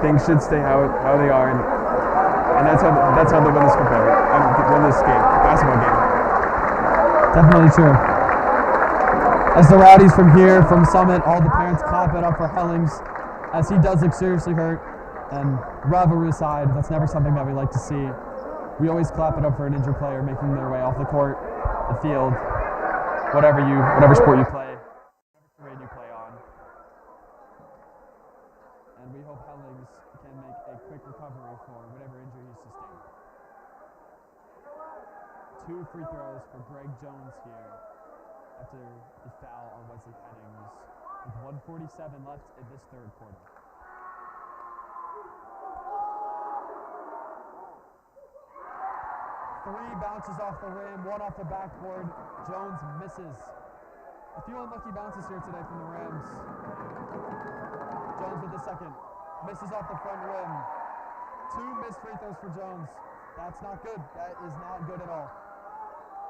things should stay how they are, and that's how they'll win this win this game, basketball game. Definitely true. As the rowdies from here, from Summit, all the parents clap it up for Hellings, as he does look seriously hurt. And rivalry aside, that's never something that we like to see. We always clap it up for an injured player making their way off the court, the field, whatever sport you play, whatever terrain you play on. And we hope Hellings can make a quick recovery for whatever injury he's sustained. 2 free throws for Greg Jones here after the foul on Wesley Hennings with 1:47 left in this third quarter. 3 bounces off the rim, 1 off the backboard. Jones misses. A few unlucky bounces here today from the Rams. Jones with the second. Misses off the front rim. 2 missed free throws for Jones. That's not good. That is not good at all.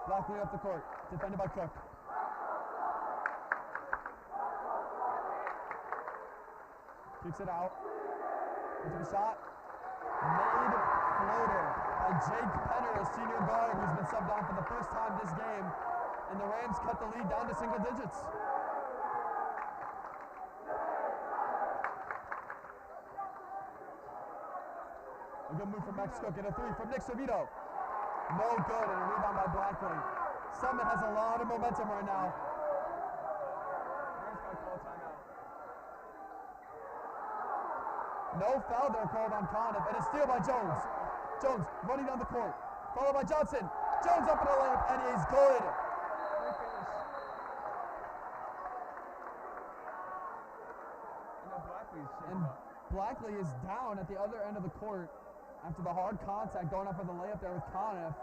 Blackley up the court. Defended by Cook. Kicks it out. Into the shot. Made floater by Jake Penner, a senior guard who's been subbed on for the first time this game. And the Rams cut the lead down to single digits. A good move from Max Cook and a 3 from Nick Servito. No good, and a rebound by Blackley. Summit has a lot of momentum right now. Rams got to call a timeout. No foul there called on Conniff, and a steal by Jones. Jones running down the court, followed by Johnson. Jones up in the layup, and he's good. Great finish. And Blackley is down at the other end of the court after the hard contact going up for the layup there with Conniff.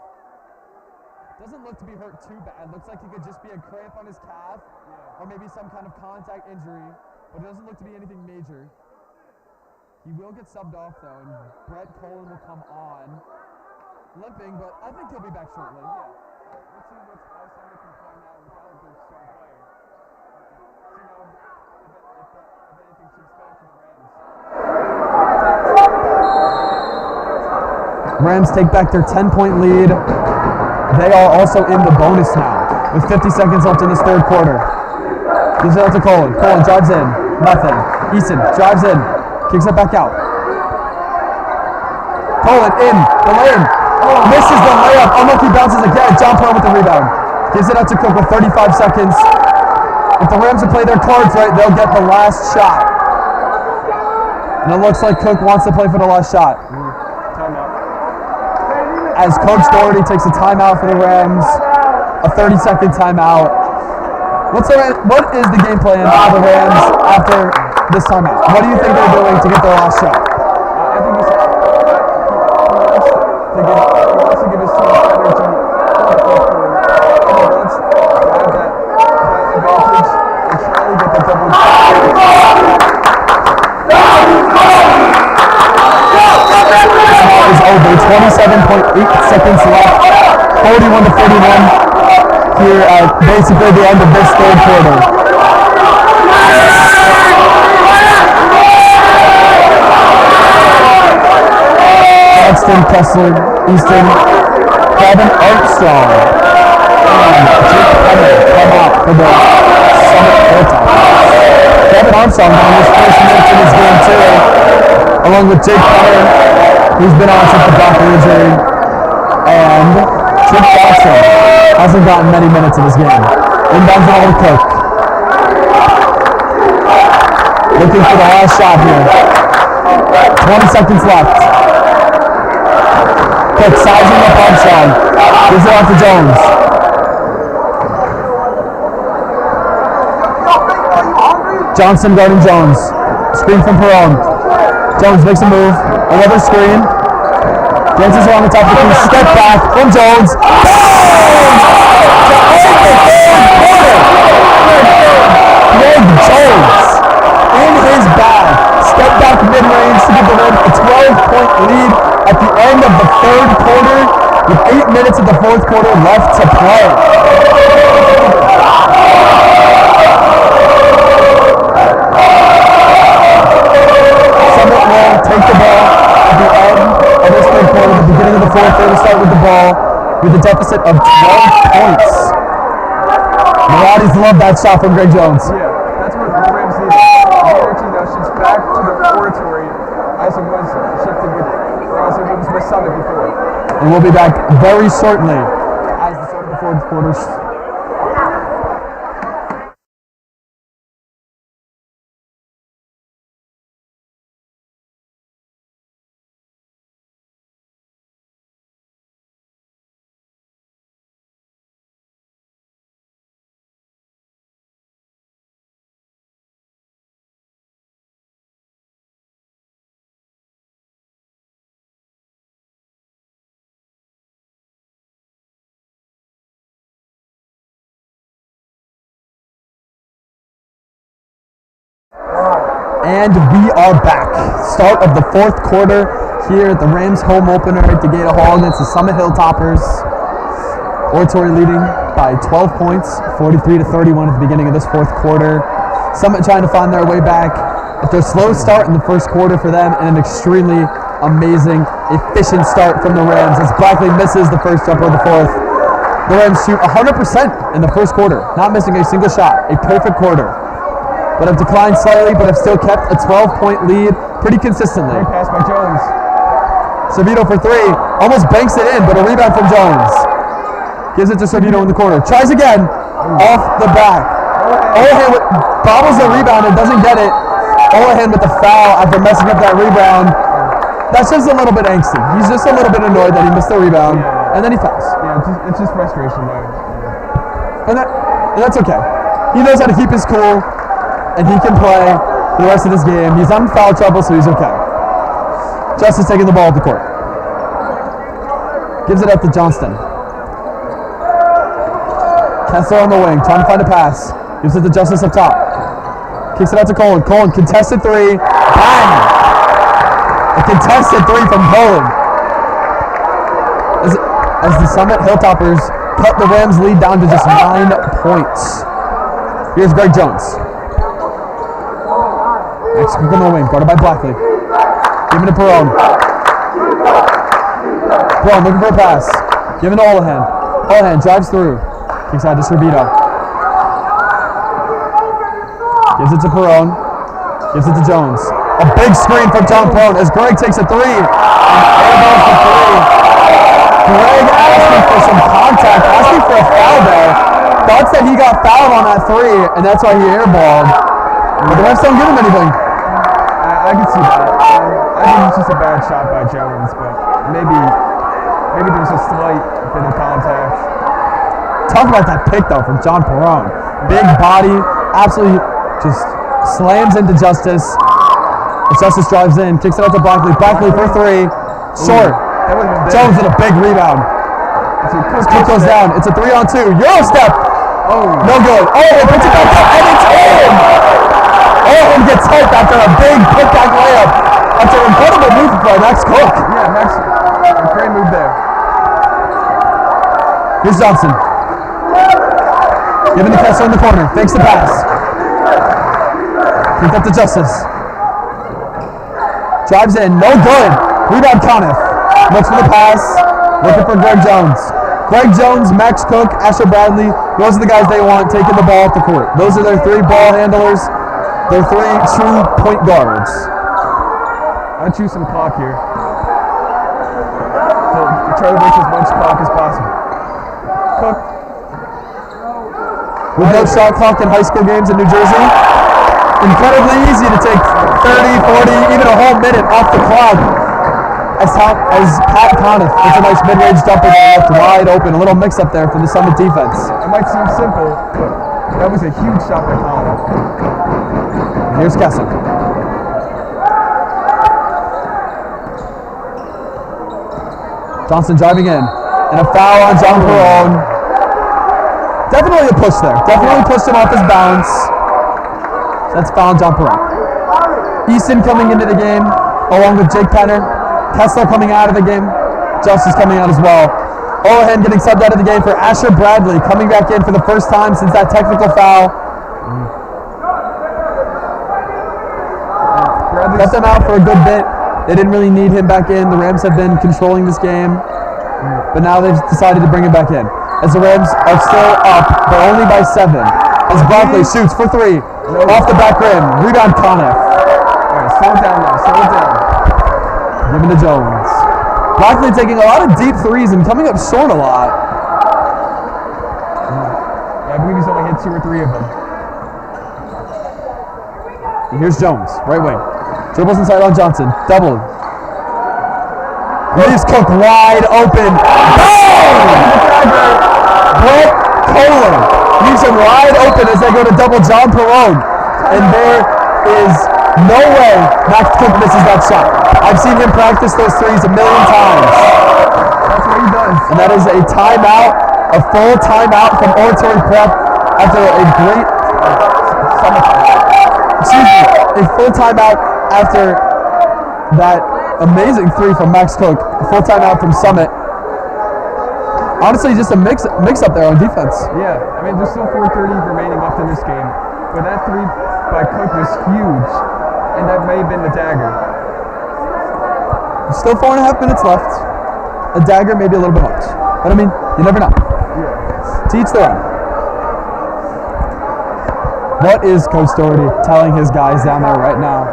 Doesn't look to be hurt too bad. Looks like it could just be a cramp on his calf, or maybe some kind of contact injury, but it doesn't look to be anything major. He will get subbed off though, and Brett Colin will come on. Limping, but I think he'll be back shortly. Yeah. Let's see how Summit can play now without their star player. See now if anything shifts back to the Rams. Rams take back their 10-point lead. They are also in the bonus now, with 50 seconds left in this third quarter. Gives it out to Colin. Colin drives in. Nothing. Eason drives in. Kicks it back out. Colin in the lane. Misses the layup. Unlucky bounces again. John Pearl with the rebound. Gives it out to Cook with 35 seconds. If the Rams will play their cards right, they'll get the last shot. And it looks like Cook wants to play for the last shot. Timeout. As Coach Doherty takes a timeout for the Rams, a 30-second timeout. What is the game plan for the Rams after this timeout? What do you think they're doing to get their last shot? I think he wants to give his team energy. He wants to grab that advantage and try to get the double. 41-31 here at basically the end of this third quarter. Paxton, Kessler, Easton, Kevin Armstrong, and Jake Penner come out for the Summit Hilltoppers. Kevin Armstrong on his first minutes in this game too, along with Jake Penner, who's been on since the Brock injury, and Trip Jackson hasn't gotten many minutes in this game. Inbounds on to Cook. Looking for the last shot here. 20 seconds left. Cook sizing up Armstrong. Gives it off to Jones. Johnson guarding Jones. Screen from Perone. Jones makes a move. Another screen. Dances around the top of the key. Step back from Jones. Greg Jones in his bag. Step back mid-range to give the Reds a 12-point lead at the end of the third quarter with 8 minutes of the fourth quarter left to play. Summit will take the ball at the end of this third quarter, the beginning of the fourth. They will start with the ball with a deficit of 12 points. Maraudi's love that shot from Greg Jones. Yeah, that's what the Rams need. The energy now shifts back to the Oratory as it was shifted with, or as it was with Summit before. And we'll be back very shortly as the start of the fourth quarter. And we are back. Start of the fourth quarter here at the Rams home opener at Degata Hall against the Summit Hilltoppers. Oratory leading by 12 points, 43-31 at the beginning of this fourth quarter. Summit trying to find their way back after a slow start in the first quarter for them and an extremely amazing, efficient start from the Rams as Blackley misses the first jumper of the fourth. The Rams shoot 100% in the first quarter, not missing a single shot, a perfect quarter. But have declined slightly, but have still kept a 12-point lead pretty consistently. Great pass by Jones. Servito for three, almost banks it in, but a rebound from Jones. Gives it to Servito in the corner. Tries again, off the back. Olahan bobbles the rebound and doesn't get it. Olahan with the foul after messing up that rebound. That's just a little bit angsty. He's just a little bit annoyed that he missed the rebound, and then he fouls. Yeah, it's just frustration there. And that's okay. He knows how to keep his cool. And he can play for the rest of this game. He's not in foul trouble, so he's okay. Justice taking the ball at the court. Gives it up to Johnston. Kessler on the wing, trying to find a pass. Gives it to Justice up top. Kicks it out to Colin. Colin, contested three. Bang! A contested three from Colin. As the Summit Hilltoppers cut the Rams lead down to just 9 points. Here's Greg Jones. Next, quick on the wing, guarded by Blackley. Giving to Perone. Perone looking for a pass. Giving to Olahan. Olahan drives through. Kicks out to Servito. Gives it to Perone. Gives it to Jones. A big screen from John Perone as Greg takes a three. And airballs for three. Greg asking for some contact, asking for a foul there. Thoughts that he got fouled on that three, and that's why he airballed. But the refs don't give him anything. I can see that. I think it's just a bad shot by Jones, but maybe there's a slight bit of contact. Talk about that pick though from John Perone. Big body, absolutely just slams into Justice. Justice drives in, kicks it out to Blackley. Blackley for three, short. Jones with a big rebound. Kick goes down. It's a 3-on-2. Euro step. Oh, no good. Oh, he puts it back up and it's in. Owen gets hyped after a big putback layup. After an incredible move by Max Cook. Yeah, Max, great move there. Here's Johnson. Giving to Kessler in the corner. Fakes the pass. Kick up to Justice. Drives in. No good. Rebound Conniff. Looks for the pass. Looking for Greg Jones. Greg Jones, Max Cook, Asher Bradley. Those are the guys they want taking the ball off the court. Those are their 3 ball handlers. Their 3 true point guards. I'll choose some clock here. To try to waste as much clock as possible. Cook. With no shot clock in high school games in New Jersey, incredibly easy to take 30, 40, even a whole minute off the clock. As Pat Conniff, it's a nice mid-range jumper that left wide open. A little mix-up there for the Summit defense. It might seem simple, but that was a huge shot by Conniff. Here's Kessler. Johnson driving in. And a foul on John Perone. Definitely a push there. Definitely pushed him off his bounce. That's foul on John Perone. Easton coming into the game, along with Jake Penner. Kessler coming out of the game. Justice coming out as well. Olahan getting subbed out of the game for Asher Bradley, coming back in for the first time since that technical foul. Left them out for a good bit. They didn't really need him back in. The Rams have been controlling this game, but now they've decided to bring him back in. As the Rams are still up, but only by 7. As Barkley shoots for 3. Off the back rim. Rebound Conniff. Alright, slow it down now. Slow it down. Giving to Jones. Barkley taking a lot of deep threes and coming up short a lot. Yeah, I believe he's only hit 2 or 3 of them. And here's Jones, right wing. Dribbles inside on Johnson. Doubled. Leaves Cook wide open. Boom! Brett Kohler leaves him wide open as they go to double John Perone. And there is no way Max Cook misses that shot. I've seen him practice those threes a million times. That's what he does. And that is a timeout, a full timeout from Oratory Prep after a great, a full timeout after that amazing 3 from Max Cook. A full timeout from Summit. Honestly, just a mix up there on defense. Yeah, I mean, there's still 4:30 remaining left in this game, but that 3 by Cook was huge, and that may have been the dagger. Still 4.5 minutes left. A dagger may be a little bit much, but I mean, you never know. Yeah. To each their own. What is Coach Doherty telling his guys down there right now?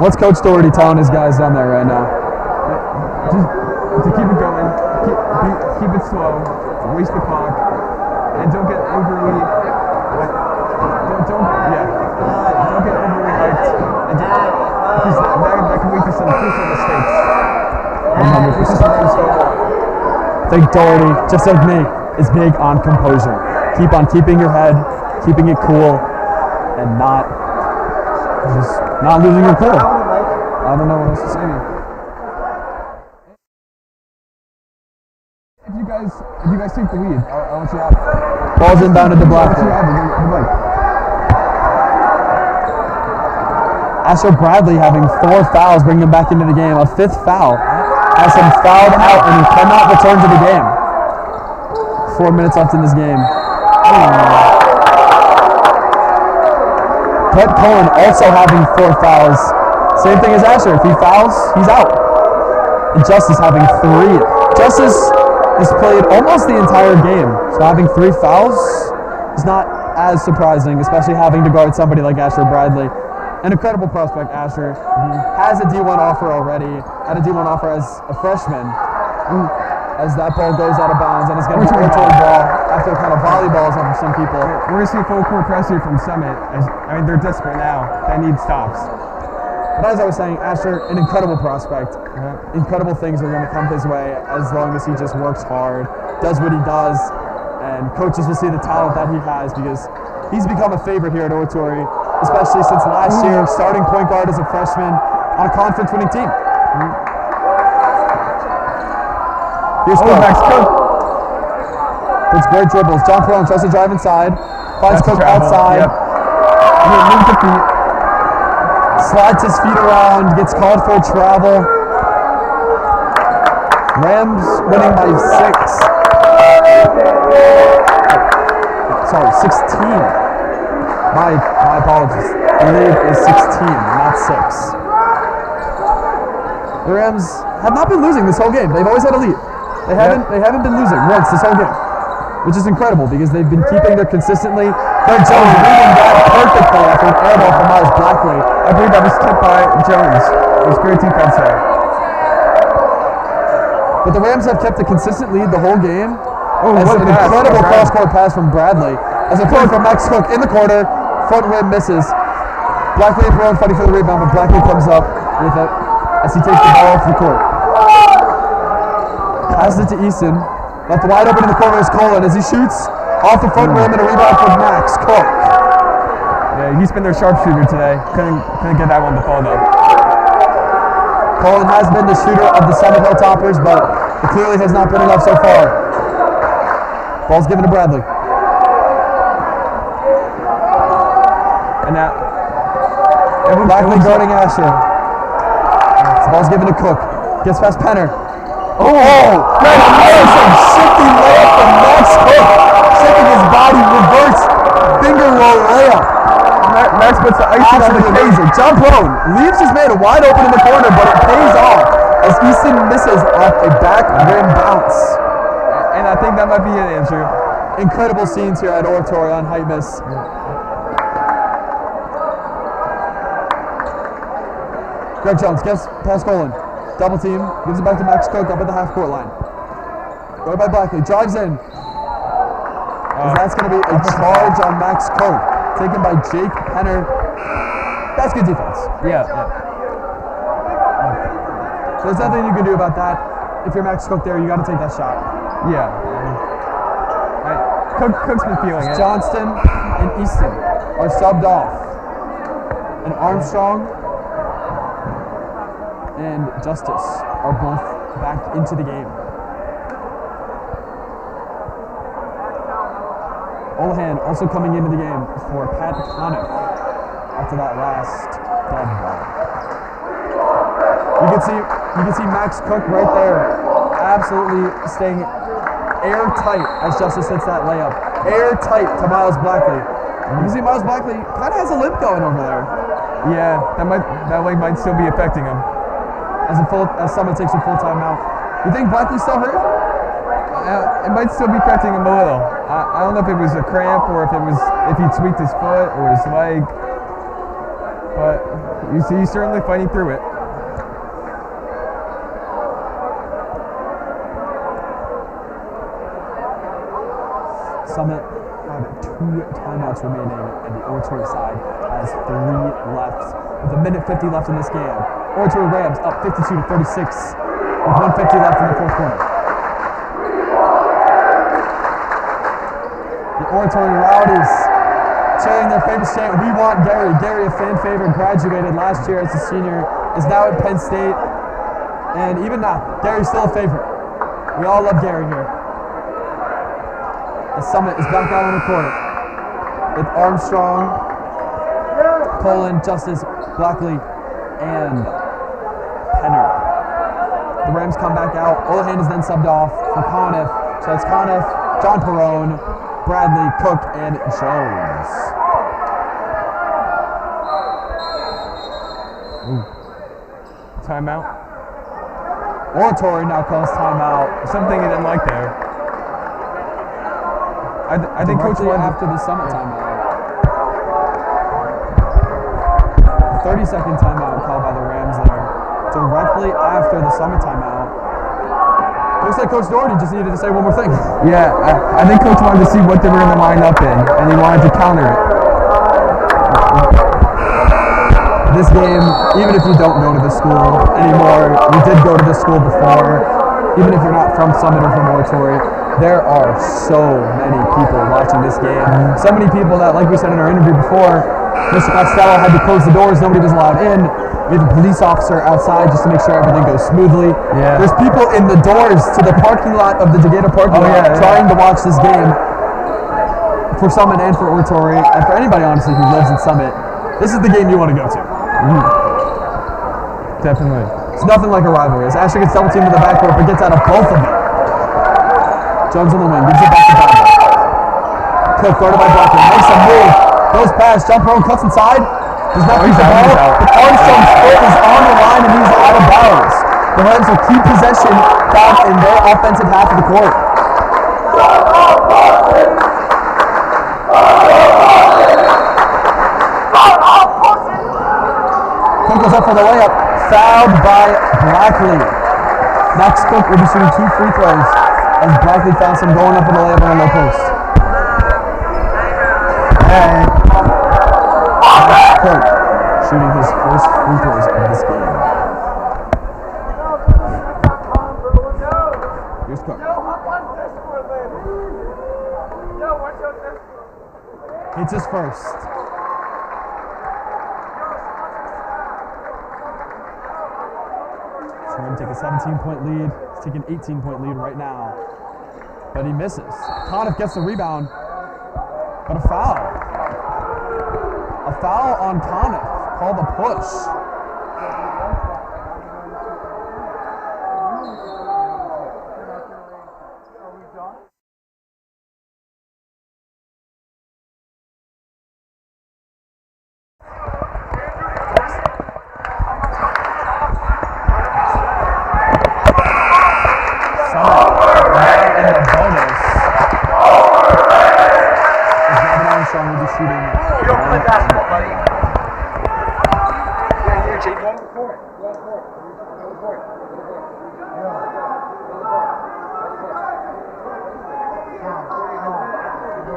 What's Coach Doherty telling his guys down there right now? Just to keep it going, keep it slow, waste the clock, and don't get overly don't get overly hyped, and because that can lead to some crucial mistakes. Which is what Rams don't want. I think Doherty, just like me, is big on composure. Keep on keeping your head, keeping it cool, and not losing your cool. I don't know what else to say to you. If you guys take the lead, I'll let you have it. Ball's inbounded to I'll let you Blackburn. have the mic. Asher Bradley having 4 fouls, bringing him back into the game. A 5th foul has him fouled out, and he cannot return to the game. 4 minutes left in this game. Brett Cohen also having 4 fouls. Same thing as Asher. If he fouls, he's out. And Justice having 3. Justice has played almost the entire game, so having 3 fouls is not as surprising, especially having to guard somebody like Asher Bradley. An incredible prospect, Asher. Has a D1 offer already. Had a D1 offer as a freshman. As that ball goes out of bounds, and it's going to be a Oratory ball after kind of volleyballs on some people. We're going to see full court press here from Summit. They're desperate now. They need stops. But as I was saying, Asher, an incredible prospect. Incredible things are going to come his way as long as he just works hard, does what he does, and coaches will see the talent that he has because he's become a favorite here at Oratory, especially since last year, starting point guard as a freshman on a conference-winning team. Here's Max Cook. It's great dribbles. John Perone tries to drive inside, finds Cook outside. Yep. Move the feet. Slides his feet around, gets called for travel. Rams winning by 6. The Rams have not been losing this whole game. They've always had a lead. They haven't been losing once this whole game, which is incredible because they've been keeping their consistently. Greg Jones reading that perfectly after an air ball from Miles Blackley. I believe that was tipped by Jones. It was great defense there. But the Rams have kept a consistent lead the whole game. Oh, As what an a pass. incredible cross-court pass from Bradley. As a throw from Max Cook in the corner, front rim misses. Blackley and Perone fighting for the rebound, but Blackley comes up with it as he takes the ball off the court. Passes it to Easton. Left wide open in the corner is Colin as he shoots off the front rim and a rebound from Max Cook. Yeah, he's been their sharpshooter today. Couldn't get that one to fall though. Colin has been the shooter of the Summit Hilltoppers, but it clearly has not been enough so far. Ball's given to Bradley. And that Blackley guarding Asher. The ball's given to Cook. Gets past Penner. Oh! Amazing shifting layup from Max Cook. Shifting his body, reverse finger roll layup. Max puts the icing on the cake. Amazing. John Perone leaves his man wide open in the corner, but it pays off as Easton misses off a back rim bounce. And I think that might be it, Andrew. Incredible scenes here at Oratory on Height Miss. Greg Jones gets past Colin. Double team. Gives it back to Max Cook up at the half-court line. Go by Blackley. Drives in. That's going to be a charge on Max Cook. Taken by Jake Penner. That's good defense. Yeah. There's nothing you can do about that. If you're Max Cook there, you got to take that shot. Yeah. Cook's been feeling it. Johnston and Easton are subbed off. And Armstrong and Justice are both back into the game. Olahan also coming into the game for Pat Conniff after that last dead ball. You can see Max Cook right there, absolutely staying airtight as Justice hits that layup. Airtight to Miles Blackley. You can see Miles Blackley kind of has a limp going over there. Yeah, that leg might still be affecting him. As Summit takes a full timeout. You think Blackley's still hurt? It might still be affecting him a little. I don't know if it was a cramp or if he tweaked his foot or his leg, but you see he's certainly fighting through it. Summit have 2 timeouts remaining, and the Oratory side has 3 left. With a minute 50 left in this game, Oratory Rams up 52-36 with 1:50 left in the fourth quarter. The Oratory Rowdies cheering their famous chant, "We want Gary." Gary, a fan favorite, graduated last year as a senior, is now at Penn State, and even now, Gary's still a favorite. We all love Gary here. The Summit is back out on the court with Armstrong, Colin, Justice, Blackley, and Penner. The Rams come back out. Olahan is then subbed off for Conniff. So it's Conniff, John Perone, Bradley, Cook, and Jones. Timeout. Oratory now calls timeout. Something he didn't like there. I think Coach Directly wanted after the Summit timeout. 30-second timeout called by the Rams there. Directly after the Summit timeout. Looks like Coach Doherty just needed to say one more thing. Yeah, I think Coach wanted to see what they were going to line up in, and he wanted to counter it. This game, even if you don't go to the school anymore, you did go to the school before, even if you're not from Summit or from Oratory, there are so many people watching this game. So many people that, like we said in our interview before, Mr. Costello had to close the doors, nobody was allowed in. We have a police officer outside just to make sure everything goes smoothly. Yeah. There's people in the doors to the parking lot of the Degator parking lot trying to watch this game for Summit and for Oratory, and for anybody, honestly, who lives in Summit. This is the game you want to go to. Definitely. It's nothing like a rivalry. As Asher gets double teamed to the backcourt, but gets out of both of them. Jones on the wing, gives it back to Bradley. Cook guarded by Blackley, makes a move, goes past, jump roll, cuts inside. Does not keep the ball. But Armstrong's foot is on the line and he's out of bounds. The Rams will keep possession back in their offensive half of the court. Cook goes up for the layup, fouled by Blackley. Max Cook will be shooting 2 free throws as Blackley found some going up in the layup on the low post. And Max Cook shooting his first free throws of this game. Here's Cook. Hits his first. We're going to take a 17-point lead. He's taking an 18-point lead right now. But he misses. Conniff gets the rebound. But a foul. A foul on Conniff. Called a push.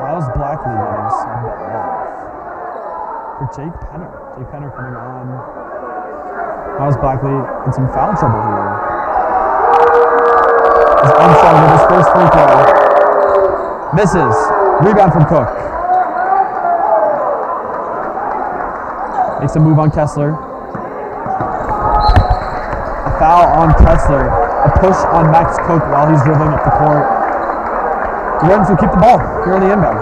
How's Blackley getting subbed off? For Jake Penner. Jake Penner coming on. How's Blackley in some foul trouble here? As Armstrong with his first free throw. Misses. Rebound from Cook. Makes a move on Kessler. A foul on Kessler. A push on Max Cook while he's dribbling up the court. The Rams will keep the ball here on the inbound.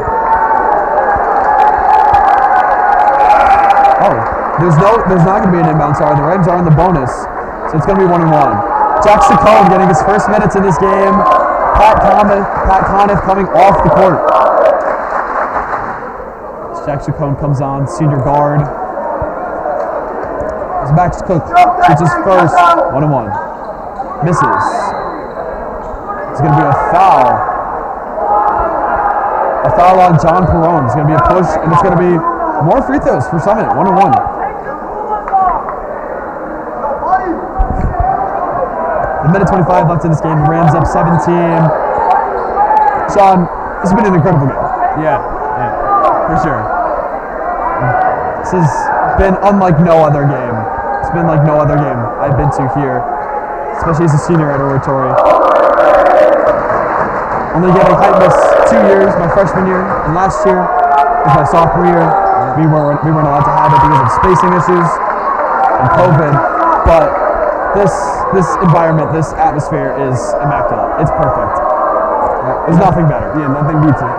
Oh, there's not going to be an inbound, sorry. The Rams are in the bonus, so it's going to be 1-1. Jack Chacon getting his first minutes in this game. Pat Conniff coming off the court. Jack Chacon comes on, senior guard. As Max Cook shoots his first, 1-1. Misses. It's going to be a foul. A foul on John Perone. It's going to be a push, and it's going to be more free throws for Summit. 1-1. A minute 25 left in this game. The Rams up 17. Sean, this has been an incredible game. Yeah, for sure. This has been unlike no other game. It's been like no other game I've been to here, especially as a senior at Oratory. Only getting hypeness 2 years, my freshman year, and last year was my sophomore year. We weren't allowed to have it because of spacing issues and COVID. But this environment, this atmosphere is immaculate. It's perfect. There's nothing better. Yeah, nothing beats it.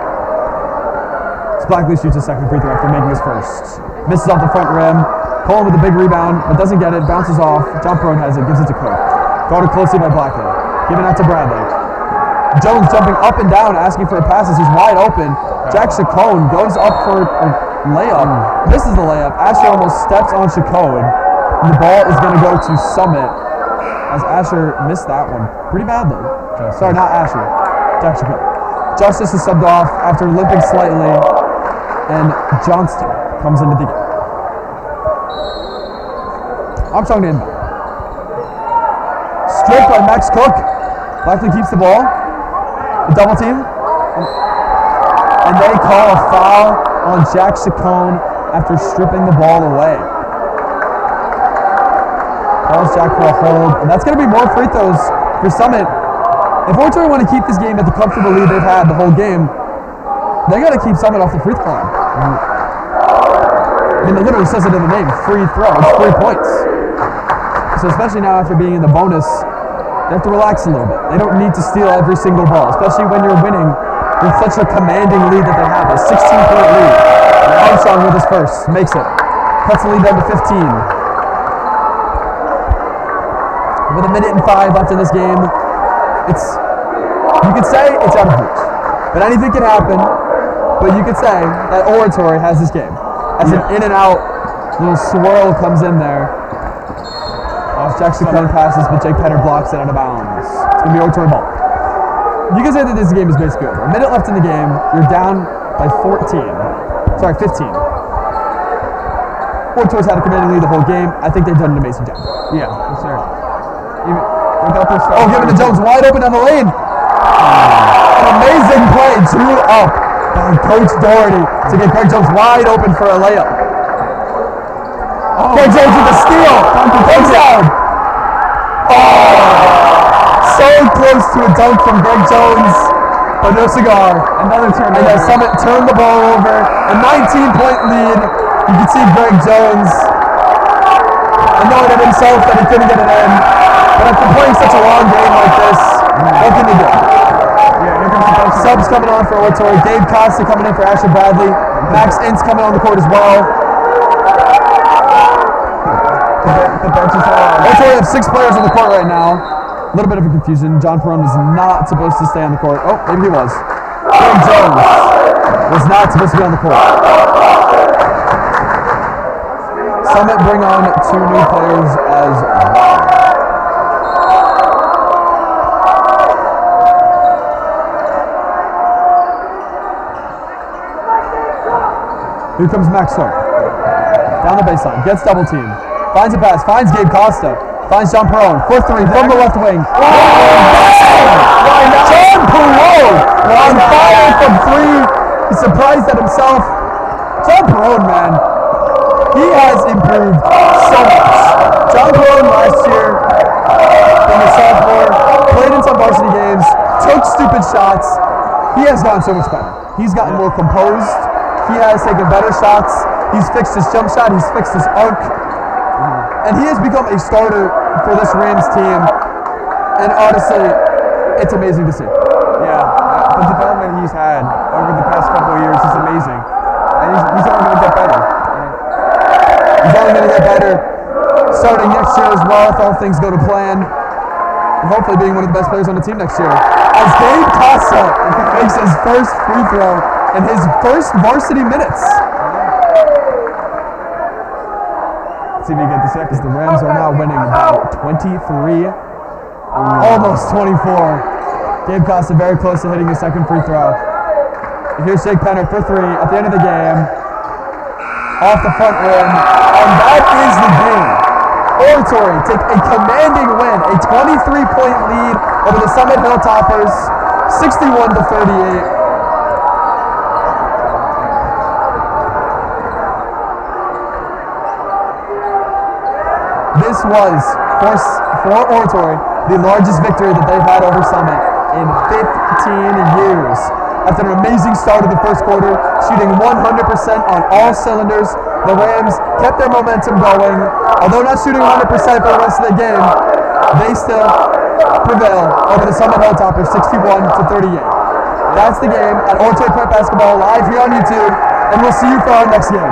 Blackley shoots his second free throw after making his first. Misses off the front rim. Coleman with a big rebound, but doesn't get it. Bounces off. John Perone has it. Gives it to Cook. Guarded closely by Blackley. Giving out to Bradley. Jones jumping up and down, asking for a pass as he's wide open. Jack Chacon goes up for a layup. Misses the layup. Asher almost steps on Chacon. And the ball is going to go to Summit as Asher missed that one pretty badly. Sorry, not Asher. Jack Chacon. Justice is subbed off after limping slightly, and Johnston comes into the game. Armstrong to inbound. Stripped by Max Cook. Blackley keeps the ball. A double team. And they call a foul on Jack Chacon after stripping the ball away. Calls Jack for a hold. And that's going to be more free throws for Summit. If Oratory want to keep this game at the comfortable lead they've had the whole game, they got to keep Summit off the free throw line. I mean, it literally says it in the name, free throw. It's 3 points. So especially now after being in the bonus, they have to relax a little bit. They don't need to steal every single ball, especially when you're winning with such a commanding lead that they have, a 16-point lead. Armstrong with his first, makes it. Cuts the lead down to 15. With 1 minute and 5 left in this game, you could say it's out of reach. But anything can happen. But you could say that Oratory has this game as an in and out Little swirl comes in there. Jackson Penn passes, but Jake Penner blocks it out of bounds. It's going to be Oratory ball. You can say that this game is basically over. A minute left in the game. You're down by 15. Oratory's had a commanding lead the whole game. I think they've done an amazing job. Yeah, for sure. Without their star giving to Jones wide open down the lane. An amazing play, 2 up by Coach Doherty to get Greg Jones wide open for a layup. Greg Jones with the steal. Touchdown. So close to a dunk from Greg Jones, but no cigar. Another turnover. And Summit turned the ball over. A 19-point lead. You can see Greg Jones knowing it himself that he couldn't get it in. But after playing such a long game like this, what can you do? Subs coming on for Oratory. Gabe Costa coming in for Asher Bradley. Max Ince coming on the court as well. The bench is on. Oratory have 6 players on the court right now. A little bit of a confusion. John Perone was not supposed to stay on the court. Oh, maybe he was. Greg Jones was not supposed to be on the court. Summit bring on 2 new players as well. Here comes Max Sharp. Down the baseline. Gets double teamed. Finds a pass. Finds Gabe Costa. Finds John Perone. For 3 from the left wing. John Perone on fire from 3. He's surprised at himself. John Perone, man. He has improved so much. John Perone last year, from the sophomore, played in some varsity games, took stupid shots. He has gotten so much better. He's gotten more composed. He has taken better shots. He's fixed his jump shot. He's fixed his arc. And he has become a starter for this Rams team. And honestly, it's amazing to see. Yeah, the development he's had over the past couple of years is amazing. And he's only going to get better. He's only going to get better starting next year as well if all things go to plan. And hopefully being one of the best players on the team next year. As Gabe Costa makes his first free throw in his first varsity minutes. Let's see if he can get the second. As the Rams are now winning about 23, almost 24. Gabe Costa very close to hitting his second free throw. And here's Jake Penner for 3 at the end of the game. Off the front rim, and that is the game. Oratory take a commanding win, a 23-point lead over the Summit Hilltoppers, 61-38. This was, for Oratory, the largest victory that they've had over Summit in 15 years. After an amazing start of the first quarter, shooting 100% on all cylinders, the Rams kept their momentum going. Although not shooting 100% for the rest of the game, they still prevail over the Summit Hilltoppers 61-38. That's the game at Oratory Prep Basketball live here on YouTube, and we'll see you for our next game.